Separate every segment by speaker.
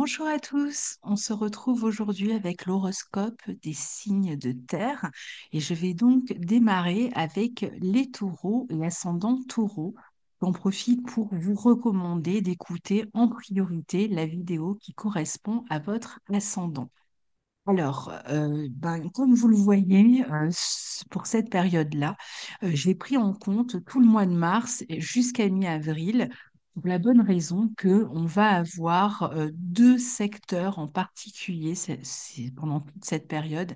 Speaker 1: Bonjour à tous, on se retrouve aujourd'hui avec l'horoscope des signes de terre et je vais donc démarrer avec les taureaux et ascendant taureau. J'en profite pour vous recommander d'écouter en priorité la vidéo qui correspond à votre ascendant. Alors, comme vous le voyez, pour cette période-là, j'ai pris en compte tout le mois de mars et jusqu'à mi-avril, pour la bonne raison que on va avoir deux secteurs en particulier pendant toute cette période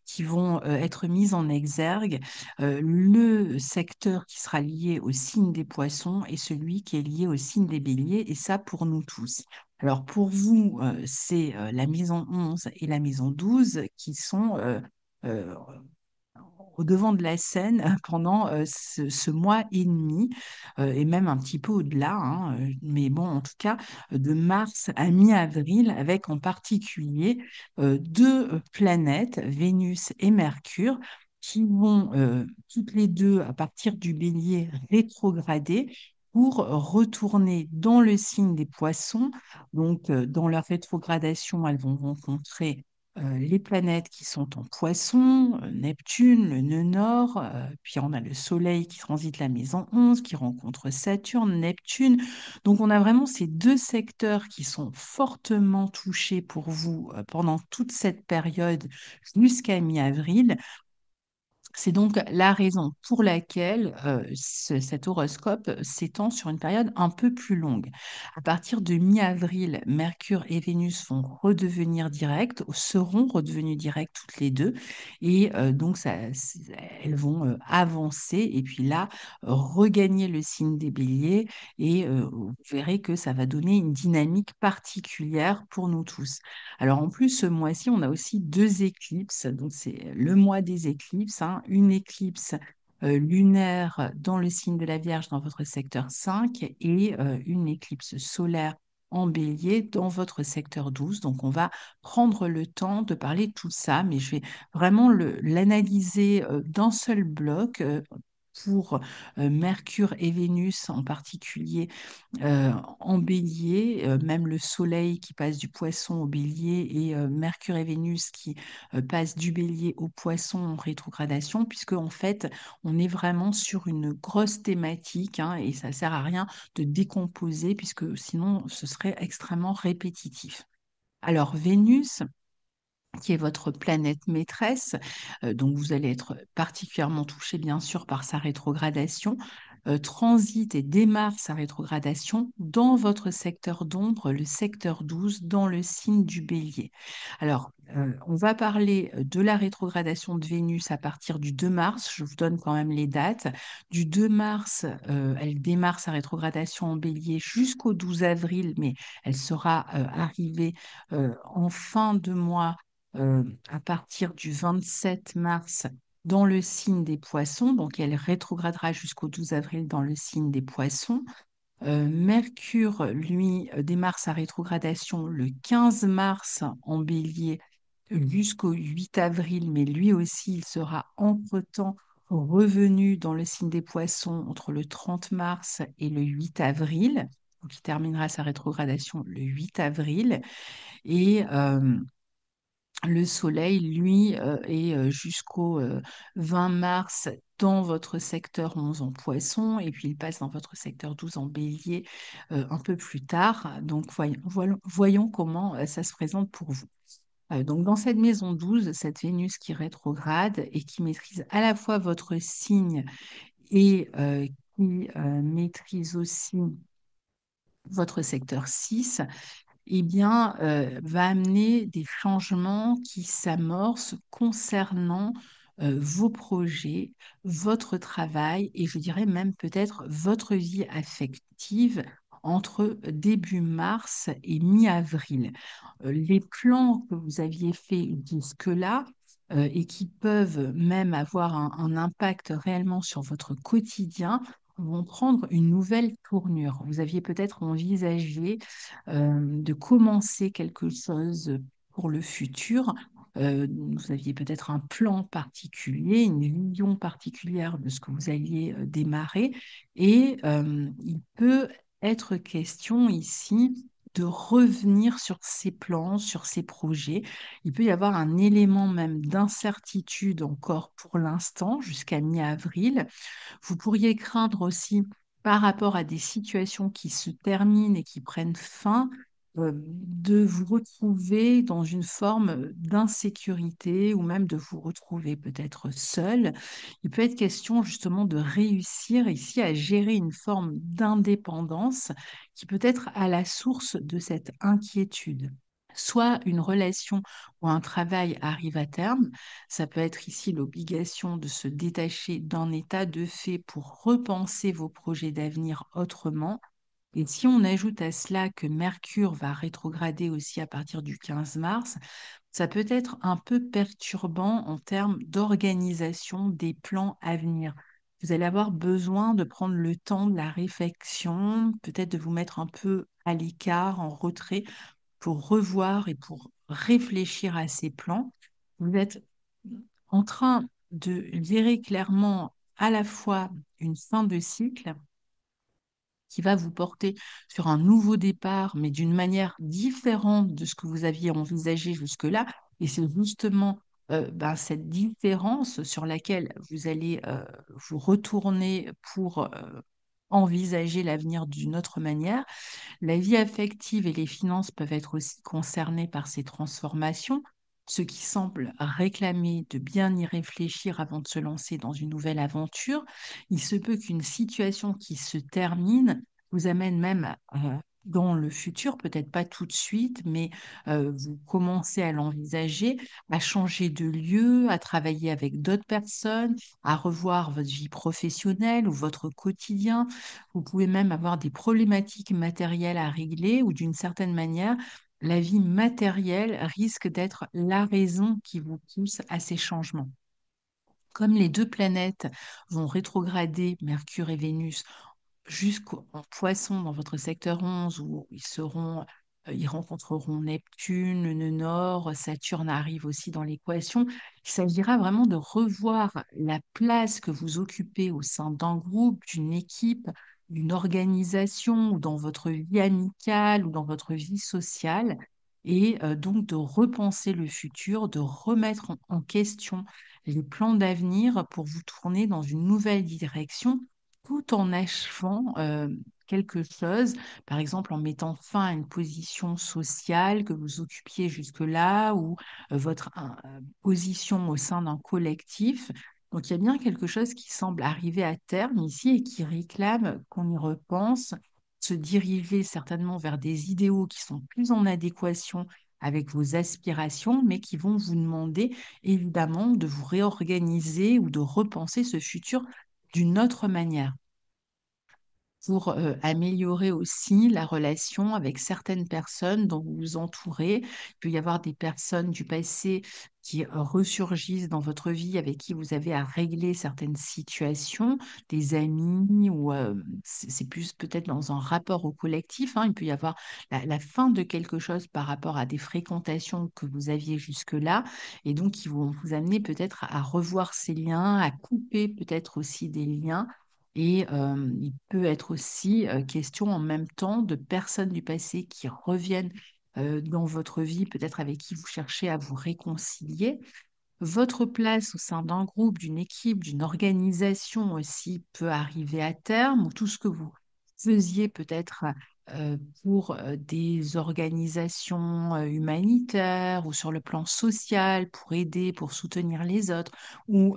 Speaker 1: qui vont être mis en exergue. Le secteur qui sera lié au signe des poissons et celui qui est lié au signe des béliers, et ça pour nous tous. Alors pour vous, c'est la maison 11 et la maison 12 qui sont euh, au devant de la scène pendant ce mois et demi, et même un petit peu au-delà, hein, mais bon, en tout cas, de mars à mi-avril, avec en particulier deux planètes, Vénus et Mercure, qui vont toutes les deux, à partir du bélier, rétrograder pour retourner dans le signe des poissons. Donc, dans leur rétrogradation, elles vont rencontrer les planètes qui sont en poisson, Neptune, le nœud nord, puis on a le Soleil qui transite la maison 11, qui rencontre Saturne, Neptune. Donc on a vraiment ces deux secteurs qui sont fortement touchés pour vous pendant toute cette période jusqu'à mi-avril. C'est donc la raison pour laquelle cet horoscope s'étend sur une période un peu plus longue. À partir de mi-avril, Mercure et Vénus vont redevenir directs, seront redevenues directes toutes les deux, et donc elles vont avancer, et puis là, regagner le signe des béliers, et vous verrez que ça va donner une dynamique particulière pour nous tous. Alors en plus, ce mois-ci, on a aussi deux éclipses. Donc c'est le mois des éclipses, hein. Une éclipse lunaire dans le signe de la Vierge dans votre secteur 5 et une éclipse solaire en bélier dans votre secteur 12. Donc on va prendre le temps de parler de tout ça, mais je vais vraiment l'analyser d'un seul bloc. Pour Mercure et Vénus en particulier, en bélier, même le soleil qui passe du poisson au bélier et Mercure et Vénus qui passent du bélier au poisson en rétrogradation, puisque en fait, on est vraiment sur une grosse thématique, hein, et ça sert à rien de décomposer, puisque sinon, ce serait extrêmement répétitif. Alors, Vénus, qui est votre planète maîtresse, donc vous allez être particulièrement touché bien sûr par sa rétrogradation, transite et démarre sa rétrogradation dans votre secteur d'ombre, le secteur 12, dans le signe du Bélier. Alors, on va parler de la rétrogradation de Vénus à partir du 2 mars, je vous donne quand même les dates. Du 2 mars, elle démarre sa rétrogradation en Bélier jusqu'au 12 avril, mais elle sera arrivée en fin de mois à partir du 27 mars dans le signe des poissons. Donc, elle rétrogradera jusqu'au 12 avril dans le signe des poissons. Mercure, lui, démarre sa rétrogradation le 15 mars en bélier jusqu'au 8 avril, mais lui aussi, il sera entre-temps revenu dans le signe des poissons entre le 30 mars et le 8 avril. Donc, il terminera sa rétrogradation le 8 avril. Et le soleil, lui, est jusqu'au 20 mars dans votre secteur 11 en poisson, et puis il passe dans votre secteur 12 en bélier un peu plus tard. Donc voyons comment ça se présente pour vous. Donc dans cette maison 12, cette Vénus qui rétrograde et qui maîtrise à la fois votre signe et qui maîtrise aussi votre secteur 6, eh bien, va amener des changements qui s'amorcent concernant vos projets, votre travail et je dirais même peut-être votre vie affective entre début mars et mi-avril. Les plans que vous aviez faits jusque-là et qui peuvent même avoir un impact réellement sur votre quotidien vont prendre une nouvelle tournure. Vous aviez peut-être envisagé de commencer quelque chose pour le futur. Vous aviez peut-être un plan particulier, une vision particulière de ce que vous alliez démarrer. Et il peut être question ici de revenir sur ses plans, sur ses projets. Il peut y avoir un élément même d'incertitude encore pour l'instant, jusqu'à mi-avril. Vous pourriez craindre aussi, par rapport à des situations qui se terminent et qui prennent fin, de vous retrouver dans une forme d'insécurité ou même de vous retrouver peut-être seul. Il peut être question justement de réussir ici à gérer une forme d'indépendance qui peut être à la source de cette inquiétude. Soit une relation ou un travail arrive à terme, ça peut être ici l'obligation de se détacher d'un état de fait pour repenser vos projets d'avenir autrement. Et si on ajoute à cela que Mercure va rétrograder aussi à partir du 15 mars, ça peut être un peu perturbant en termes d'organisation des plans à venir. Vous allez avoir besoin de prendre le temps de la réflexion, peut-être de vous mettre un peu à l'écart, en retrait, pour revoir et pour réfléchir à ces plans. Vous êtes en train de gérer clairement à la fois une fin de cycle qui va vous porter sur un nouveau départ, mais d'une manière différente de ce que vous aviez envisagé jusque-là. Et c'est justement cette différence sur laquelle vous allez vous retourner pour envisager l'avenir d'une autre manière. La vie affective et les finances peuvent être aussi concernées par ces transformations, ce qui semble réclamer de bien y réfléchir avant de se lancer dans une nouvelle aventure. Il se peut qu'une situation qui se termine vous amène même dans le futur, peut-être pas tout de suite, mais vous commencez à l'envisager, à changer de lieu, à travailler avec d'autres personnes, à revoir votre vie professionnelle ou votre quotidien. Vous pouvez même avoir des problématiques matérielles à régler ou d'une certaine manière, la vie matérielle risque d'être la raison qui vous pousse à ces changements. Comme les deux planètes vont rétrograder, Mercure et Vénus, jusqu'en Poisson dans votre secteur 11 où ils rencontreront Neptune, le nœud nord, Saturne arrive aussi dans l'équation. Il s'agira vraiment de revoir la place que vous occupez au sein d'un groupe, d'une équipe, d'une organisation ou dans votre vie amicale ou dans votre vie sociale. Et donc de repenser le futur, de remettre en question les plans d'avenir pour vous tourner dans une nouvelle direction tout en achevant quelque chose, par exemple en mettant fin à une position sociale que vous occupiez jusque-là ou votre position au sein d'un collectif. Donc il y a bien quelque chose qui semble arriver à terme ici et qui réclame qu'on y repense, se diriger certainement vers des idéaux qui sont plus en adéquation avec vos aspirations, mais qui vont vous demander évidemment de vous réorganiser ou de repenser ce futur d'une autre manière pour améliorer aussi la relation avec certaines personnes dont vous vous entourez. Il peut y avoir des personnes du passé qui ressurgissent dans votre vie avec qui vous avez à régler certaines situations, des amis ou c'est plus peut-être dans un rapport au collectif, hein. Il peut y avoir la fin de quelque chose par rapport à des fréquentations que vous aviez jusque-là et donc qui vont vous amener peut-être à revoir ces liens, à couper peut-être aussi des liens et il peut être aussi question en même temps de personnes du passé qui reviennent dans votre vie, peut-être avec qui vous cherchez à vous réconcilier. Votre place au sein d'un groupe, d'une équipe, d'une organisation aussi peut arriver à terme, ou tout ce que vous faisiez peut-être pour des organisations humanitaires ou sur le plan social, pour aider, pour soutenir les autres, ou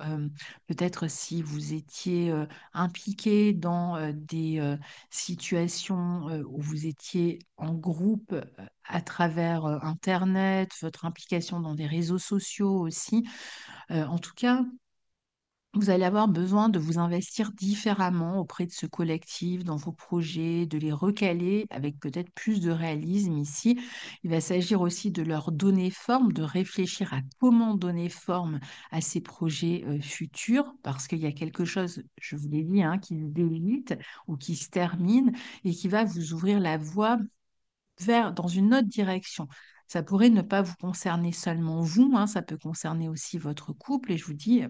Speaker 1: peut-être si vous étiez impliqué dans des situations où vous étiez en groupe à travers Internet, votre implication dans des réseaux sociaux aussi. En tout cas, vous allez avoir besoin de vous investir différemment auprès de ce collectif, dans vos projets, de les recaler avec peut-être plus de réalisme ici. Il va s'agir aussi de leur donner forme, de réfléchir à comment donner forme à ces projets futurs, parce qu'il y a quelque chose, je vous l'ai dit, hein, qui se délite ou qui se termine et qui va vous ouvrir la voie dans une autre direction. Ça pourrait ne pas vous concerner seulement vous, hein, ça peut concerner aussi votre couple. Et je vous dis,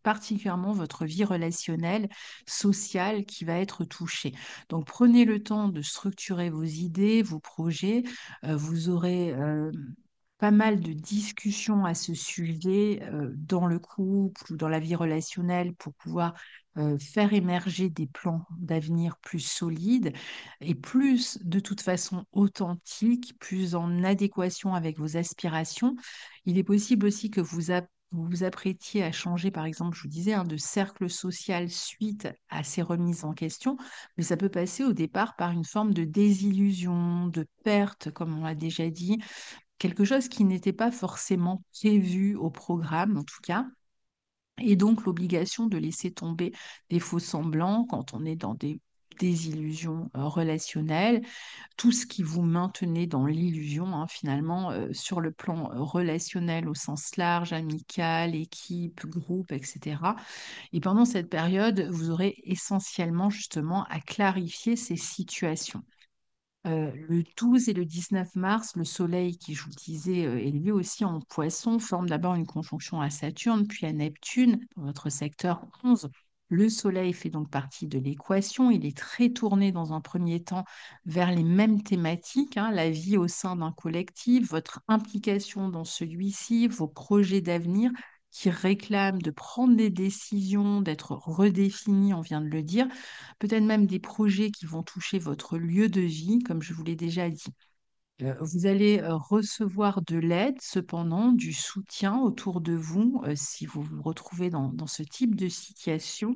Speaker 1: particulièrement votre vie relationnelle, sociale qui va être touchée. Donc prenez le temps de structurer vos idées, vos projets. Vous aurez pas mal de discussions à ce sujet dans le couple ou dans la vie relationnelle pour pouvoir faire émerger des plans d'avenir plus solides et plus de toute façon authentiques, plus en adéquation avec vos aspirations. Il est possible aussi que vous vous apprêtiez à changer, par exemple, je vous disais, de cercle social suite à ces remises en question, mais ça peut passer au départ par une forme de désillusion, de perte, comme on l'a déjà dit, quelque chose qui n'était pas forcément prévu au programme, en tout cas. Et donc l'obligation de laisser tomber des faux semblants quand on est dans des désillusions relationnelles, tout ce qui vous maintenait dans l'illusion, finalement, sur le plan relationnel au sens large, amical, équipe, groupe, etc. Et pendant cette période, vous aurez essentiellement justement à clarifier ces situations. Le 12 et le 19 mars, le Soleil, qui, je vous le disais, est lui aussi en Poisson, forme d'abord une conjonction à Saturne, puis à Neptune, dans votre secteur 11. Le Soleil fait donc partie de l'équation. Il est très tourné dans un premier temps vers les mêmes thématiques, la vie au sein d'un collectif, votre implication dans celui-ci, vos projets d'avenir qui réclament de prendre des décisions, d'être redéfinis, on vient de le dire, peut-être même des projets qui vont toucher votre lieu de vie, comme je vous l'ai déjà dit. Vous allez recevoir de l'aide, cependant, du soutien autour de vous si vous vous retrouvez dans ce type de situation.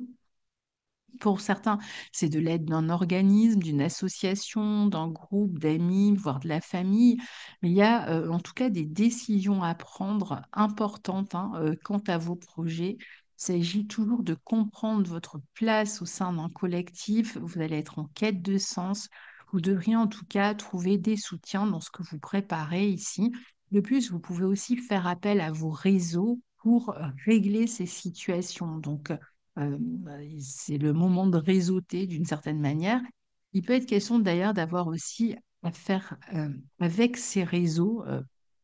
Speaker 1: Pour certains, c'est de l'aide d'un organisme, d'une association, d'un groupe d'amis, voire de la famille. Mais il y a en tout cas des décisions à prendre importantes quant à vos projets. Il s'agit toujours de comprendre votre place au sein d'un collectif. Vous allez être en quête de sens. Vous devriez en tout cas trouver des soutiens dans ce que vous préparez ici. De plus, vous pouvez aussi faire appel à vos réseaux pour régler ces situations. Donc, c'est le moment de réseauter d'une certaine manière. Il peut être question d'ailleurs d'avoir aussi à faire avec ces réseaux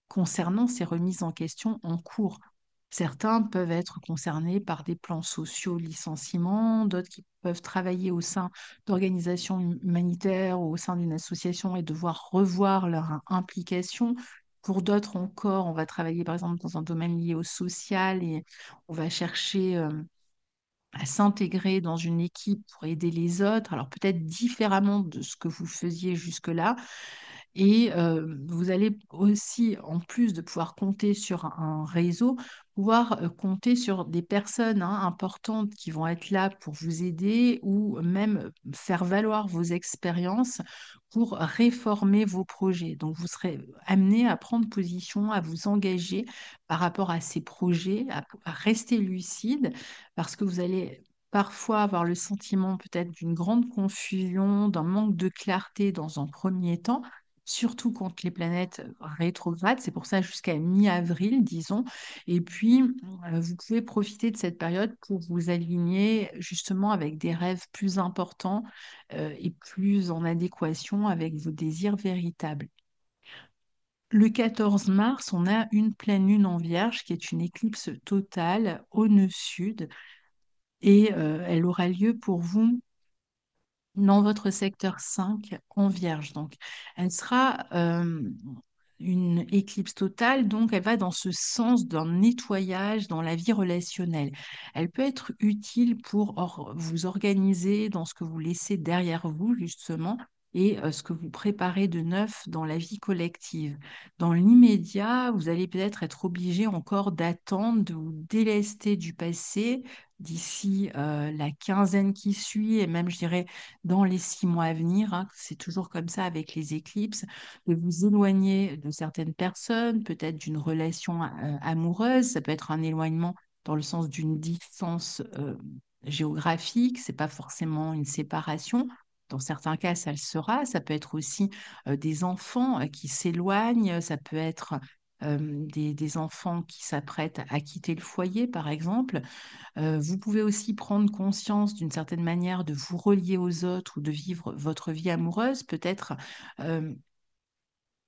Speaker 1: concernant ces remises en question en cours. Certains peuvent être concernés par des plans sociaux, licenciements, d'autres qui peuvent travailler au sein d'organisations humanitaires ou au sein d'une association et devoir revoir leur implication. Pour d'autres encore, on va travailler par exemple dans un domaine lié au social et on va chercher à s'intégrer dans une équipe pour aider les autres, alors peut-être différemment de ce que vous faisiez jusque-là. Et vous allez aussi, en plus de pouvoir compter sur un réseau, pouvoir compter sur des personnes importantes qui vont être là pour vous aider ou même faire valoir vos expériences pour réformer vos projets. Donc, vous serez amené à prendre position, à vous engager par rapport à ces projets, à rester lucide, parce que vous allez parfois avoir le sentiment peut-être d'une grande confusion, d'un manque de clarté dans un premier temps, surtout quand les planètes rétrogradent, c'est pour ça jusqu'à mi-avril, disons. Et puis, vous pouvez profiter de cette période pour vous aligner justement avec des rêves plus importants et plus en adéquation avec vos désirs véritables. Le 14 mars, on a une pleine lune en Vierge qui est une éclipse totale au nœud sud et elle aura lieu pour vous dans votre secteur 5 en Vierge. Donc, elle sera une éclipse totale, donc elle va dans ce sens d'un nettoyage dans la vie relationnelle. Elle peut être utile pour vous organiser dans ce que vous laissez derrière vous, justement, et ce que vous préparez de neuf dans la vie collective. Dans l'immédiat, vous allez peut-être être obligé encore d'attendre, de vous délester du passé d'ici la quinzaine qui suit, et même, je dirais, dans les 6 mois à venir. C'est toujours comme ça avec les éclipses, de vous éloigner de certaines personnes, peut-être d'une relation amoureuse. Ça peut être un éloignement dans le sens d'une distance géographique. C'est pas forcément une séparation. Dans certains cas, ça le sera. Ça peut être aussi des enfants qui s'éloignent. Ça peut être des enfants qui s'apprêtent à quitter le foyer, par exemple. Vous pouvez aussi prendre conscience d'une certaine manière de vous relier aux autres ou de vivre votre vie amoureuse, peut-être euh,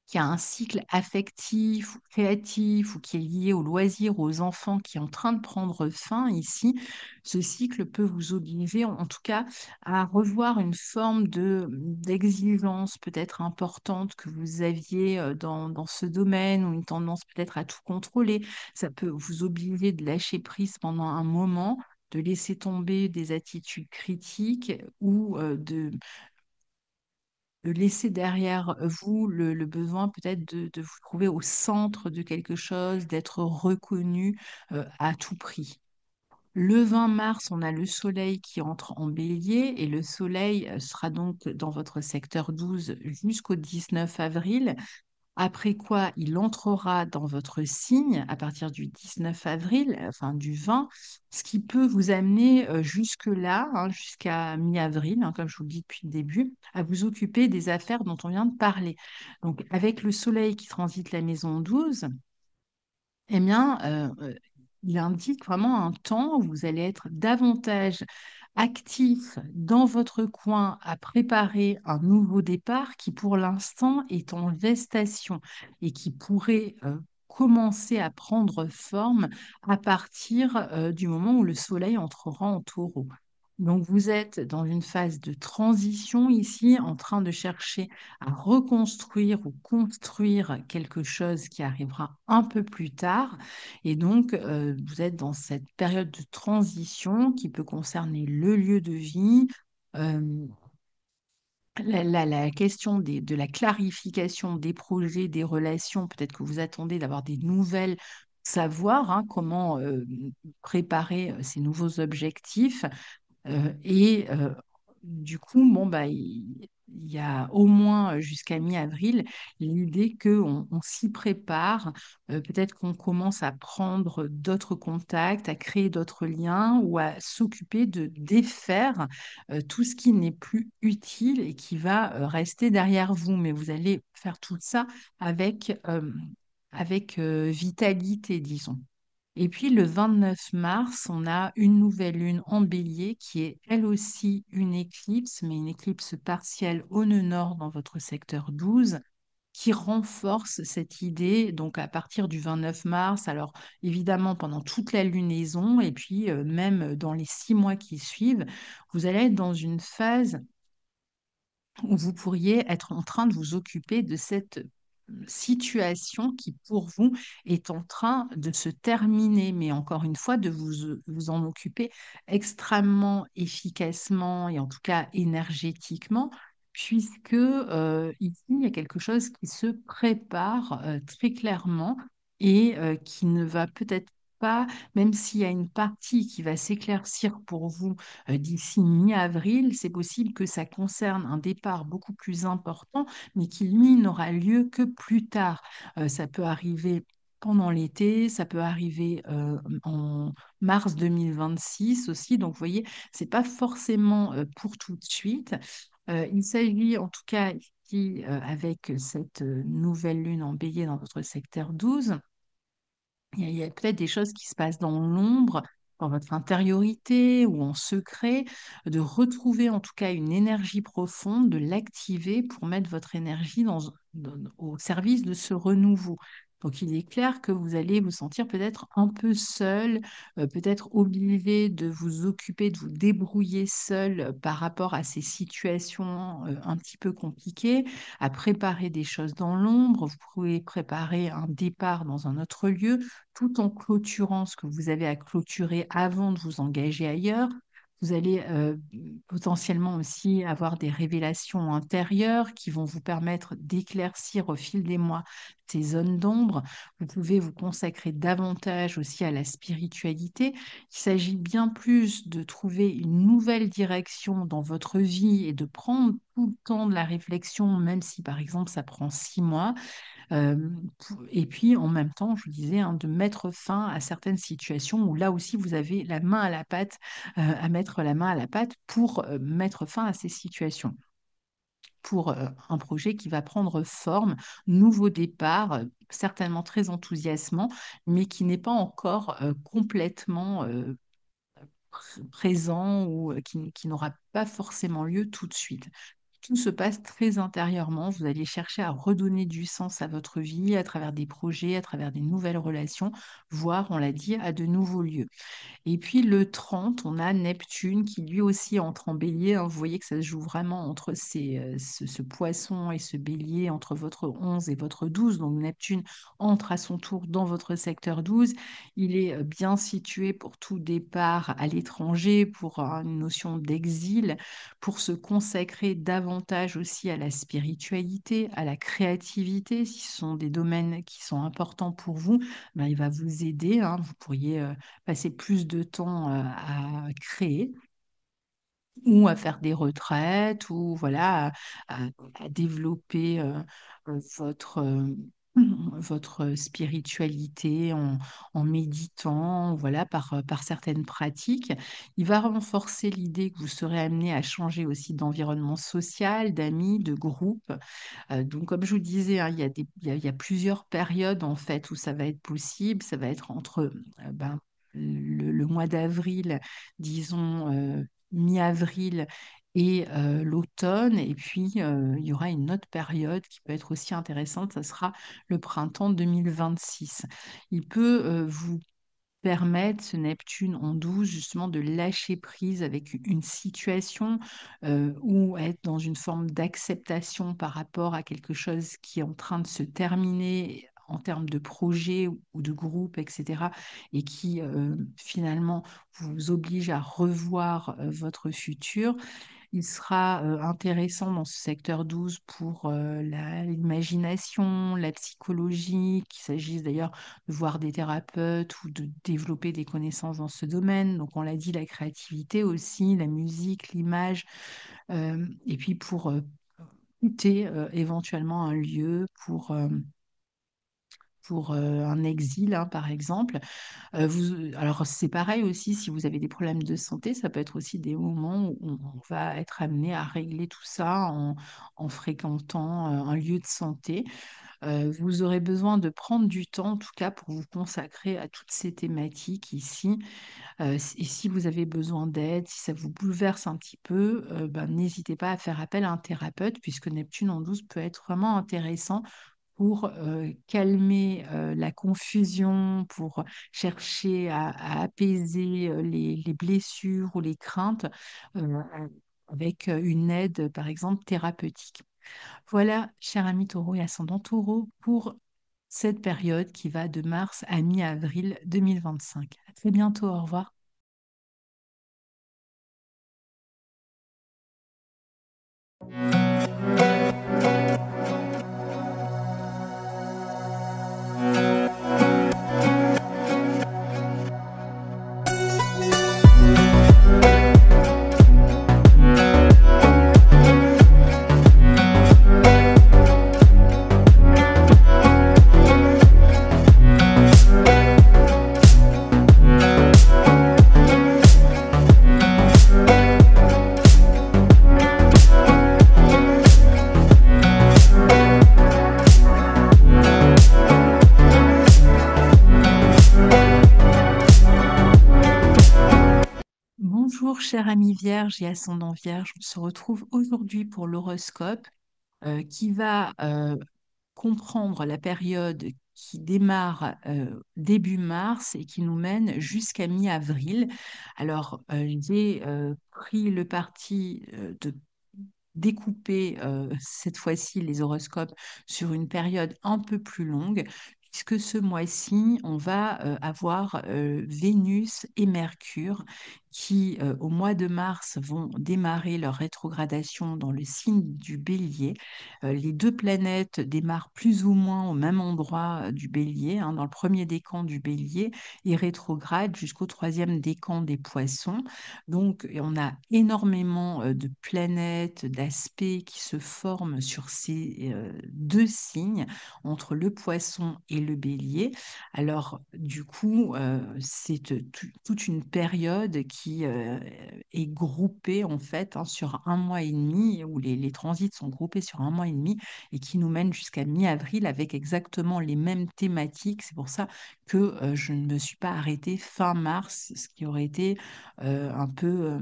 Speaker 1: qui a un cycle affectif ou créatif ou qui est lié au loisir, aux enfants, qui est en train de prendre fin ici, ce cycle peut vous obliger, en tout cas, à revoir une forme d'exigence peut-être importante que vous aviez dans ce domaine, ou une tendance peut-être à tout contrôler. Ça peut vous obliger de lâcher prise pendant un moment, de laisser tomber des attitudes critiques ou de laisser derrière vous le besoin peut-être de vous trouver au centre de quelque chose, d'être reconnu à tout prix. Le 20 mars, on a le soleil qui entre en bélier et le soleil sera donc dans votre secteur 12 jusqu'au 19 avril. Après quoi, il entrera dans votre signe à partir du 19 avril, enfin du 20, ce qui peut vous amener jusque-là, hein, jusqu'à mi-avril, hein, comme je vous le dis depuis le début, à vous occuper des affaires dont on vient de parler. Donc, avec le soleil qui transite la maison 12, eh bien, il indique vraiment un temps où vous allez être davantage actif dans votre coin à préparer un nouveau départ qui, pour l'instant, est en gestation et qui pourrait commencer à prendre forme à partir du moment où le soleil entrera en taureau. Donc, vous êtes dans une phase de transition ici, en train de chercher à reconstruire ou construire quelque chose qui arrivera un peu plus tard. Et donc, vous êtes dans cette période de transition qui peut concerner le lieu de vie, euh, la question de la clarification des projets, des relations. Peut-être que vous attendez d'avoir des nouvelles, savoir hein, comment préparer ces nouveaux objectifs. Du coup, bon, bah, il y a au moins jusqu'à mi-avril l'idée qu'on s'y prépare. Peut-être qu'on commence à prendre d'autres contacts, à créer d'autres liens ou à s'occuper de défaire tout ce qui n'est plus utile et qui va rester derrière vous. Mais vous allez faire tout ça avec vitalité, disons. Et puis le 29 mars, on a une nouvelle lune en bélier qui est elle aussi une éclipse, mais une éclipse partielle au nœud nord dans votre secteur 12, qui renforce cette idée, donc à partir du 29 mars, alors évidemment pendant toute la lunaison, et puis même dans les 6 mois qui suivent, vous allez être dans une phase où vous pourriez être en train de vous occuper de cette situation qui, pour vous, est en train de se terminer, mais encore une fois, de vous en occuper extrêmement efficacement et en tout cas énergétiquement, puisque ici, il y a quelque chose qui se prépare très clairement et qui ne va peut-être pas, même s'il y a une partie qui va s'éclaircir pour vous d'ici mi-avril, c'est possible que ça concerne un départ beaucoup plus important, mais qui, lui, n'aura lieu que plus tard. Ça peut arriver pendant l'été, ça peut arriver en mars 2026 aussi. Donc, vous voyez, c'est pas forcément pour tout de suite. Il s'agit en tout cas ici, avec cette nouvelle lune en bélier dans votre secteur 12, il y a peut-être des choses qui se passent dans l'ombre, dans votre intériorité ou en secret, de retrouver en tout cas une énergie profonde, de l'activer pour mettre votre énergie au service de ce renouveau. Donc il est clair que vous allez vous sentir peut-être un peu seul, peut-être obligé de vous occuper, de vous débrouiller seul par rapport à ces situations un petit peu compliquées, à préparer des choses dans l'ombre. Vous pouvez préparer un départ dans un autre lieu tout en clôturant ce que vous avez à clôturer avant de vous engager ailleurs. Vous allez potentiellement aussi avoir des révélations intérieures qui vont vous permettre d'éclaircir au fil des mois ces zones d'ombre. Vous pouvez vous consacrer davantage aussi à la spiritualité. Il s'agit bien plus de trouver une nouvelle direction dans votre vie et de prendre tout le temps de la réflexion, même si par exemple ça prend 6 mois, euh, et puis, en même temps, je vous disais, hein, de mettre fin à certaines situations où là aussi, vous avez la main à la pâte, à mettre la main à la pâte pour mettre fin à ces situations, pour un projet qui va prendre forme, nouveau départ, certainement très enthousiasmant, mais qui n'est pas encore complètement présent ou qui n'aura pas forcément lieu tout de suite. tout se passe très intérieurement. Vous allez chercher à redonner du sens à votre vie à travers des projets, à travers des nouvelles relations, voire, on l'a dit, à de nouveaux lieux. Et puis le 30, on a Neptune qui lui aussi entre en bélier, hein. Vous voyez que ça se joue vraiment entre ce poisson et ce bélier, entre votre 11 et votre 12. Donc Neptune entre à son tour dans votre secteur 12. Il est bien situé pour tout départ à l'étranger, pour une notion d'exil, pour se consacrer davantage aussi à la spiritualité, à la créativité, si ce sont des domaines qui sont importants pour vous, ben, il va vous aider, hein. Vous pourriez passer plus de temps à créer ou à faire des retraites ou voilà, à développer votre, votre spiritualité en méditant, voilà, par certaines pratiques. Il va renforcer l'idée que vous serez amené à changer aussi d'environnement social, d'amis, de groupe. Donc, comme je vous disais, hein, il y a plusieurs périodes en fait où ça va être possible. Ça va être entre ben, le mois d'avril, disons mi-avril et l'automne. Et puis, il y aura une autre période qui peut être aussi intéressante. Ça sera le printemps 2026. Il peut vous permettre, ce Neptune en 12, justement de lâcher prise avec une situation ou être dans une forme d'acceptation par rapport à quelque chose qui est en train de se terminer en termes de projet ou de groupe, etc., et qui finalement vous oblige à revoir votre futur. Il sera intéressant dans ce secteur 12 pour l'imagination, la psychologie, qu'il s'agisse d'ailleurs de voir des thérapeutes ou de développer des connaissances dans ce domaine. Donc on l'a dit, la créativité aussi, la musique, l'image, et puis pour quitter éventuellement un lieu pour un exil, hein, par exemple. Alors, c'est pareil aussi, si vous avez des problèmes de santé, ça peut être aussi des moments où on va être amené à régler tout ça en fréquentant un lieu de santé. Vous aurez besoin de prendre du temps, en tout cas, pour vous consacrer à toutes ces thématiques ici. Et si vous avez besoin d'aide, si ça vous bouleverse un petit peu, ben, n'hésitez pas à faire appel à un thérapeute, puisque Neptune en 12 peut être vraiment intéressant pour calmer la confusion, pour chercher à apaiser les blessures ou les craintes euh, avec une aide, par exemple, thérapeutique. Voilà, cher ami taureau et ascendant taureau, pour cette période qui va de mars à mi-avril 2025. À très bientôt, au revoir. Bonjour, cher ami Vierge et ascendant Vierge. On se retrouve aujourd'hui pour l'horoscope qui va comprendre la période qui démarre début mars et qui nous mène jusqu'à mi-avril. Alors, j'ai pris le parti de découper cette fois-ci les horoscopes sur une période un peu plus longue, puisque ce mois-ci, on va avoir Vénus et Mercure qui, au mois de mars, vont démarrer leur rétrogradation dans le signe du Bélier. Les deux planètes démarrent plus ou moins au même endroit du Bélier, hein, dans le premier décan du Bélier, et rétrogradent jusqu'au troisième décan des Poissons. Donc, on a énormément de planètes, d'aspects qui se forment sur ces deux signes, entre le poisson et le bélier. Alors, du coup, c'est toute une période qui est groupée, en fait, hein, sur un mois et demi, où les transits sont groupés sur un mois et demi, et qui nous mènent jusqu'à mi-avril avec exactement les mêmes thématiques. C'est pour ça que je ne me suis pas arrêtée fin mars, ce qui aurait été un peu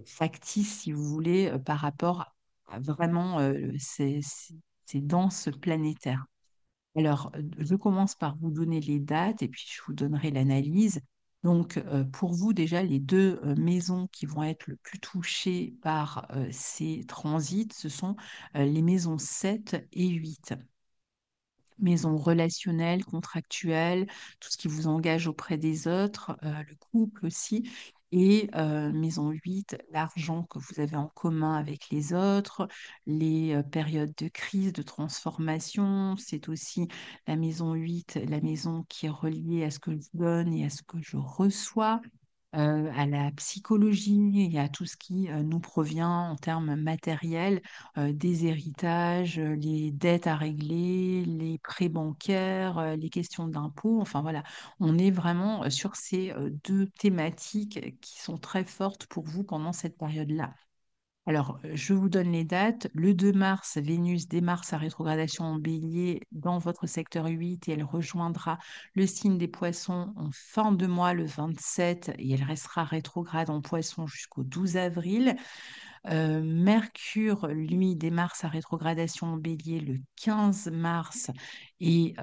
Speaker 1: factice, si vous voulez, par rapport vraiment ces danses planétaires. Alors, je commence par vous donner les dates et puis je vous donnerai l'analyse. Donc, pour vous, déjà, les deux maisons qui vont être le plus touchées par ces transits, ce sont les maisons 7 et 8. Maison relationnelle, contractuelle, tout ce qui vous engage auprès des autres, le couple aussi. Et maison 8, l'argent que vous avez en commun avec les autres, les périodes de crise, de transformation. C'est aussi la maison 8, la maison qui est reliée à ce que je donne et à ce que je reçois, à la psychologie et à tout ce qui nous provient en termes matériels, des héritages, les dettes à régler, les prêts bancaires, les questions d'impôts. Enfin voilà, on est vraiment sur ces deux thématiques qui sont très fortes pour vous pendant cette période-là. Alors, je vous donne les dates. Le 2 mars, Vénus démarre sa rétrogradation en bélier dans votre secteur 8 et elle rejoindra le signe des poissons en fin de mois, le 27, et elle restera rétrograde en poissons jusqu'au 12 avril. Mercure, lui, démarre sa rétrogradation en bélier le 15 mars et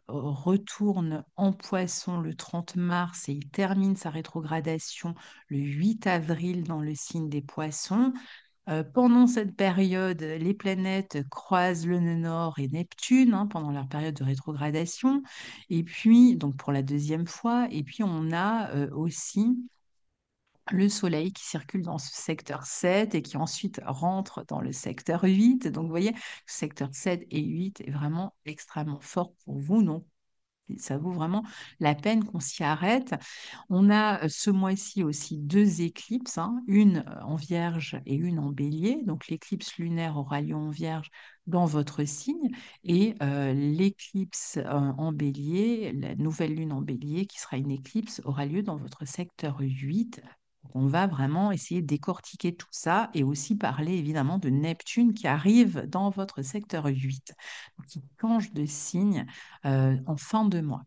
Speaker 1: retourne en poisson le 30 mars et il termine sa rétrogradation le 8 avril dans le signe des poissons. Pendant cette période, les planètes croisent le nœud nord et Neptune, hein, pendant leur période de rétrogradation. Et puis, donc pour la deuxième fois, et puis on a aussi le Soleil qui circule dans ce secteur 7 et qui ensuite rentre dans le secteur 8. Donc, vous voyez, secteur 7 et 8 est vraiment extrêmement fort pour vous. Donc, ça vaut vraiment la peine qu'on s'y arrête. On a ce mois-ci aussi deux éclipses, hein, une en Vierge et une en Bélier. Donc l'éclipse lunaire aura lieu en Vierge dans votre signe et l'éclipse en Bélier, la nouvelle lune en Bélier, qui sera une éclipse, aura lieu dans votre secteur 8. Donc, on va vraiment essayer de décortiquer tout ça et aussi parler évidemment de Neptune qui arrive dans votre secteur 8, donc qui change de signe en fin de mois.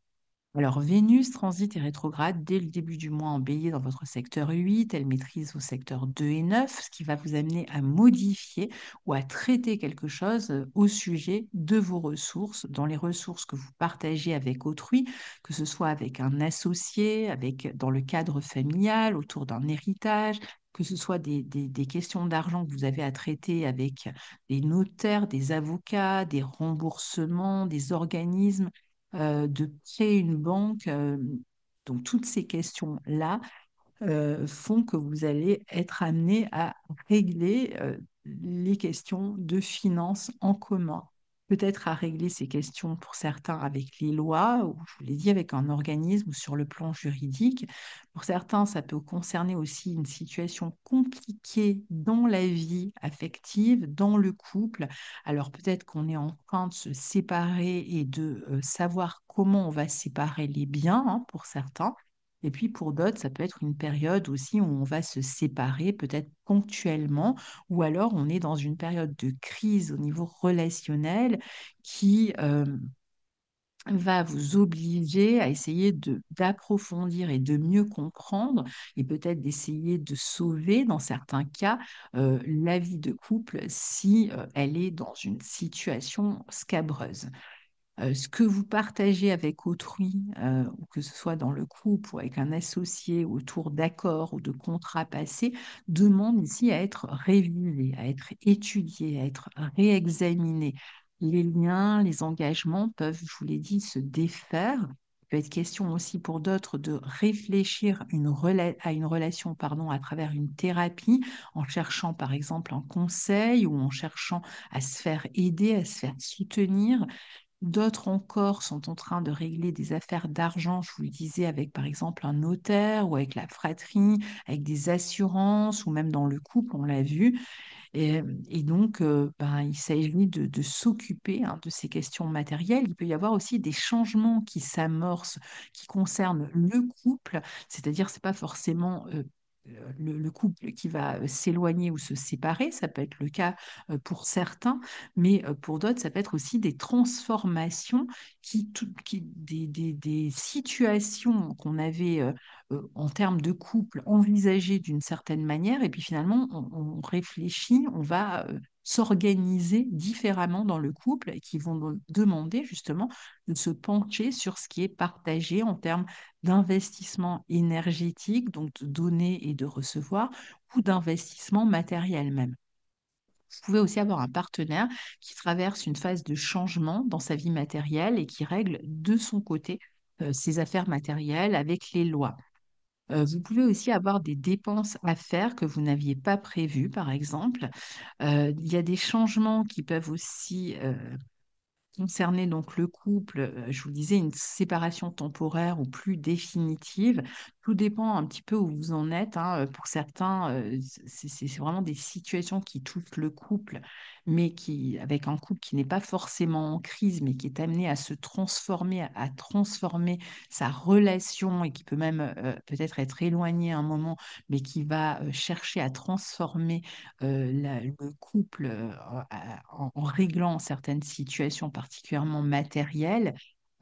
Speaker 1: Alors, Vénus transite et rétrograde dès le début du mois en bélier dans votre secteur 8. Elle maîtrise vos secteurs 2 et 9, ce qui va vous amener à modifier ou à traiter quelque chose au sujet de vos ressources, dans les ressources que vous partagez avec autrui, que ce soit avec un associé, dans le cadre familial, autour d'un héritage, que ce soit des questions d'argent que vous avez à traiter avec des notaires, des avocats, des remboursements, des organismes, de créer une banque. Donc, toutes ces questions-là font que vous allez être amené à régler les questions de finances en commun. Peut-être à régler ces questions pour certains avec les lois, ou je vous l'ai dit, avec un organisme ou sur le plan juridique. Pour certains, ça peut concerner aussi une situation compliquée dans la vie affective, dans le couple. Alors peut-être qu'on est en train de se séparer et de savoir comment on va séparer les biens, hein, pour certains. Et puis pour d'autres, ça peut être une période aussi où on va se séparer, peut-être ponctuellement, ou alors on est dans une période de crise au niveau relationnel qui va vous obliger à essayer d'approfondir et de mieux comprendre et peut-être d'essayer de sauver, dans certains cas, la vie de couple si elle est dans une situation scabreuse. Ce que vous partagez avec autrui, ou que ce soit dans le couple ou avec un associé autour d'accords ou de contrats passés, demande ici à être révisé, à être étudié, à être réexaminé. Les liens, les engagements peuvent, je vous l'ai dit, se défaire. Il peut être question aussi pour d'autres de réfléchir à une relation, pardon, à travers une thérapie, en cherchant par exemple un conseil ou en cherchant à se faire aider, à se faire soutenir. D'autres encore sont en train de régler des affaires d'argent, je vous le disais, avec par exemple un notaire ou avec la fratrie, avec des assurances ou même dans le couple, on l'a vu. Et donc, ben, il s'agit de s'occuper, hein, de ces questions matérielles. Il peut y avoir aussi des changements qui s'amorcent, qui concernent le couple, c'est-à-dire c'est pas forcément le couple qui va s'éloigner ou se séparer, ça peut être le cas pour certains, mais pour d'autres, ça peut être aussi des transformations des situations qu'on avait en termes de couple envisagées d'une certaine manière, et puis finalement, on réfléchit, on va s'organiser différemment dans le couple et qui vont demander justement de se pencher sur ce qui est partagé en termes d'investissement énergétique, donc de donner et de recevoir, ou d'investissement matériel même. Vous pouvez aussi avoir un partenaire qui traverse une phase de changement dans sa vie matérielle et qui règle de son côté ses affaires matérielles avec les lois. Vous pouvez aussi avoir des dépenses à faire que vous n'aviez pas prévues, par exemple. Il y a des changements qui peuvent aussi concerner donc le couple, je vous disais une séparation temporaire ou plus définitive. Tout dépend un petit peu où vous en êtes, hein. Pour certains, c'est vraiment des situations qui touchent le couple, mais qui, avec un couple qui n'est pas forcément en crise, mais qui est amené à se transformer, à transformer sa relation et qui peut même peut-être être éloigné un moment, mais qui va chercher à transformer le couple en réglant certaines situations particulièrement matérielles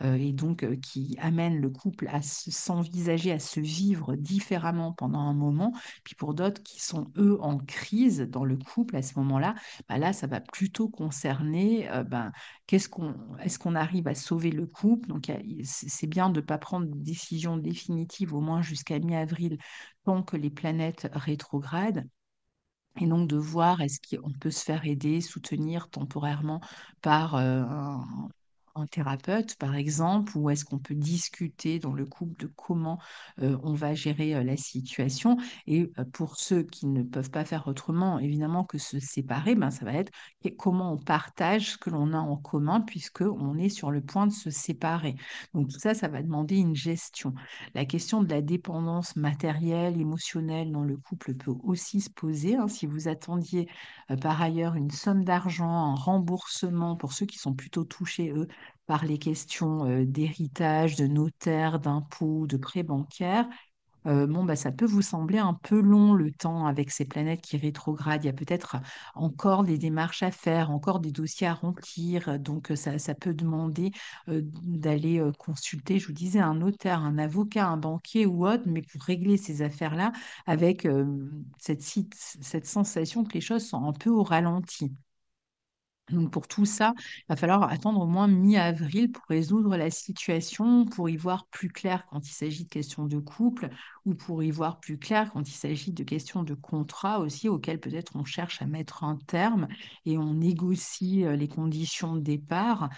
Speaker 1: et donc qui amène le couple à s'envisager, à se vivre différemment pendant un moment. Puis pour d'autres qui sont, eux, en crise dans le couple à ce moment-là, bah là, ça va plutôt concerner est-ce qu'on arrive à sauver le couple? Donc, c'est bien de ne pas prendre de décision définitive, au moins jusqu'à mi-avril, tant que les planètes rétrogradent. Et donc de voir est-ce qu'on peut se faire aider, soutenir temporairement par un thérapeute, par exemple, ou est-ce qu'on peut discuter dans le couple de comment on va gérer la situation. Et pour ceux qui ne peuvent pas faire autrement, évidemment que se séparer, ben, ça va être comment on partage ce que l'on a en commun puisque on est sur le point de se séparer. Donc tout ça, ça va demander une gestion. La question de la dépendance matérielle, émotionnelle dans le couple peut aussi se poser, hein. Si vous attendiez par ailleurs une somme d'argent, un remboursement pour ceux qui sont plutôt touchés, eux, par les questions d'héritage, de notaire, d'impôts, de prêts bancaires, bon, bah, ça peut vous sembler un peu long le temps avec ces planètes qui rétrogradent. Il y a peut-être encore des démarches à faire, encore des dossiers à remplir. Donc, ça peut demander d'aller consulter, je vous disais, un notaire, un avocat, un banquier ou autre, mais pour régler ces affaires-là avec cette sensation que les choses sont un peu au ralenti. Donc pour tout ça, il va falloir attendre au moins mi-avril pour résoudre la situation, pour y voir plus clair quand il s'agit de questions de couple ou pour y voir plus clair quand il s'agit de questions de contrat aussi auxquelles peut-être on cherche à mettre un terme et on négocie les conditions de départ.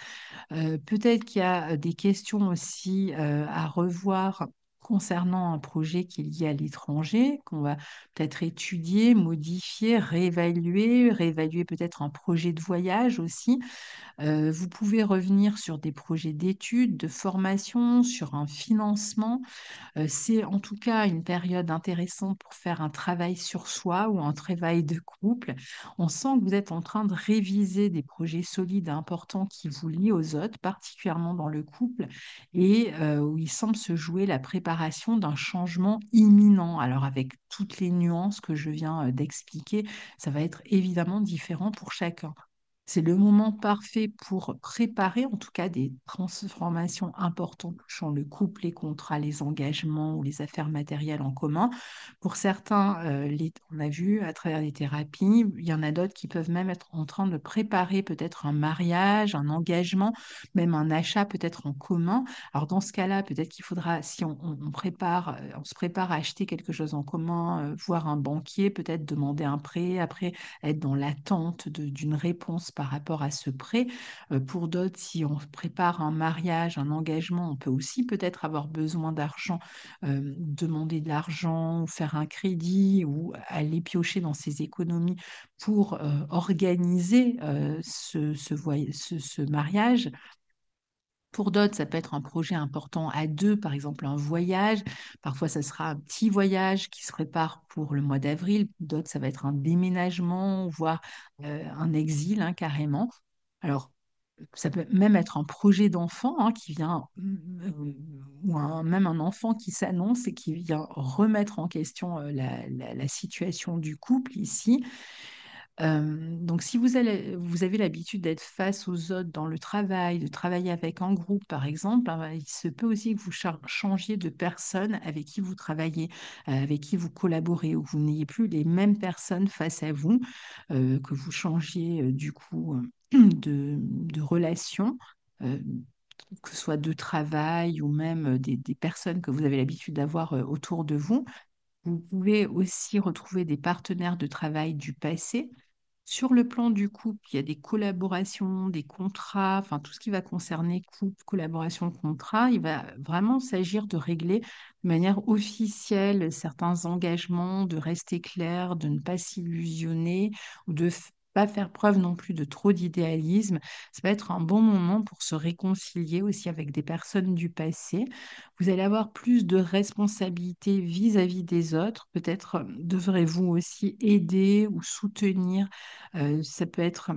Speaker 1: Peut-être qu'il y a des questions aussi à revoir concernant un projet qui est lié à l'étranger, qu'on va peut-être étudier, modifier, réévaluer peut-être un projet de voyage aussi. Vous pouvez revenir sur des projets d'études, de formation, sur un financement. C'est en tout cas une période intéressante pour faire un travail sur soi ou un travail de couple. On sent que vous êtes en train de réviser des projets solides et importants qui vous lient aux autres, particulièrement dans le couple, et où il semble se jouer la préparation d'un changement imminent. Alors avec toutes les nuances que je viens d'expliquer, ça va être évidemment différent pour chacun. C'est le moment parfait pour préparer en tout cas des transformations importantes touchant le couple, les contrats, les engagements ou les affaires matérielles en commun. Pour certains, on a vu à travers les thérapies, il y en a d'autres qui peuvent même être en train de préparer peut-être un mariage, un engagement, même un achat peut-être en commun. Alors dans ce cas-là, peut-être qu'il faudra, si on prépare, on se prépare à acheter quelque chose en commun, voir un banquier, peut-être demander un prêt, après être dans l'attente d'une réponse par rapport à ce prêt. Pour d'autres, si on prépare un mariage, un engagement, on peut aussi peut-être avoir besoin d'argent, demander de l'argent ou faire un crédit ou aller piocher dans ses économies pour organiser ce mariage. Pour d'autres, ça peut être un projet important à deux, par exemple un voyage. Parfois, ça sera un petit voyage qui se prépare pour le mois d'avril. Pour d'autres, ça va être un déménagement, voire un exil, hein, carrément. Alors, ça peut même être un projet d'enfant hein, qui vient, ou même un enfant qui s'annonce et qui vient remettre en question la situation du couple ici. Donc, si vous avez l'habitude d'être face aux autres dans le travail, de travailler avec un groupe, par exemple, hein, il se peut aussi que vous changiez de personne avec qui vous travaillez, avec qui vous collaborez, ou que vous n'ayez plus les mêmes personnes face à vous, que vous changiez du coup de relation. euh, que ce soit de travail ou même des personnes que vous avez l'habitude d'avoir autour de vous. Vous pouvez aussi retrouver des partenaires de travail du passé. Sur le plan du couple, il y a des collaborations, des contrats, enfin tout ce qui va concerner couple, collaboration, contrat. Il va vraiment s'agir de régler de manière officielle certains engagements, de rester clair, de ne pas s'illusionner ou de pas faire preuve non plus de trop d'idéalisme. Ça va être un bon moment pour se réconcilier aussi avec des personnes du passé. Vous allez avoir plus de responsabilités vis-à-vis des autres. Peut-être devrez-vous aussi aider ou soutenir. Ça peut être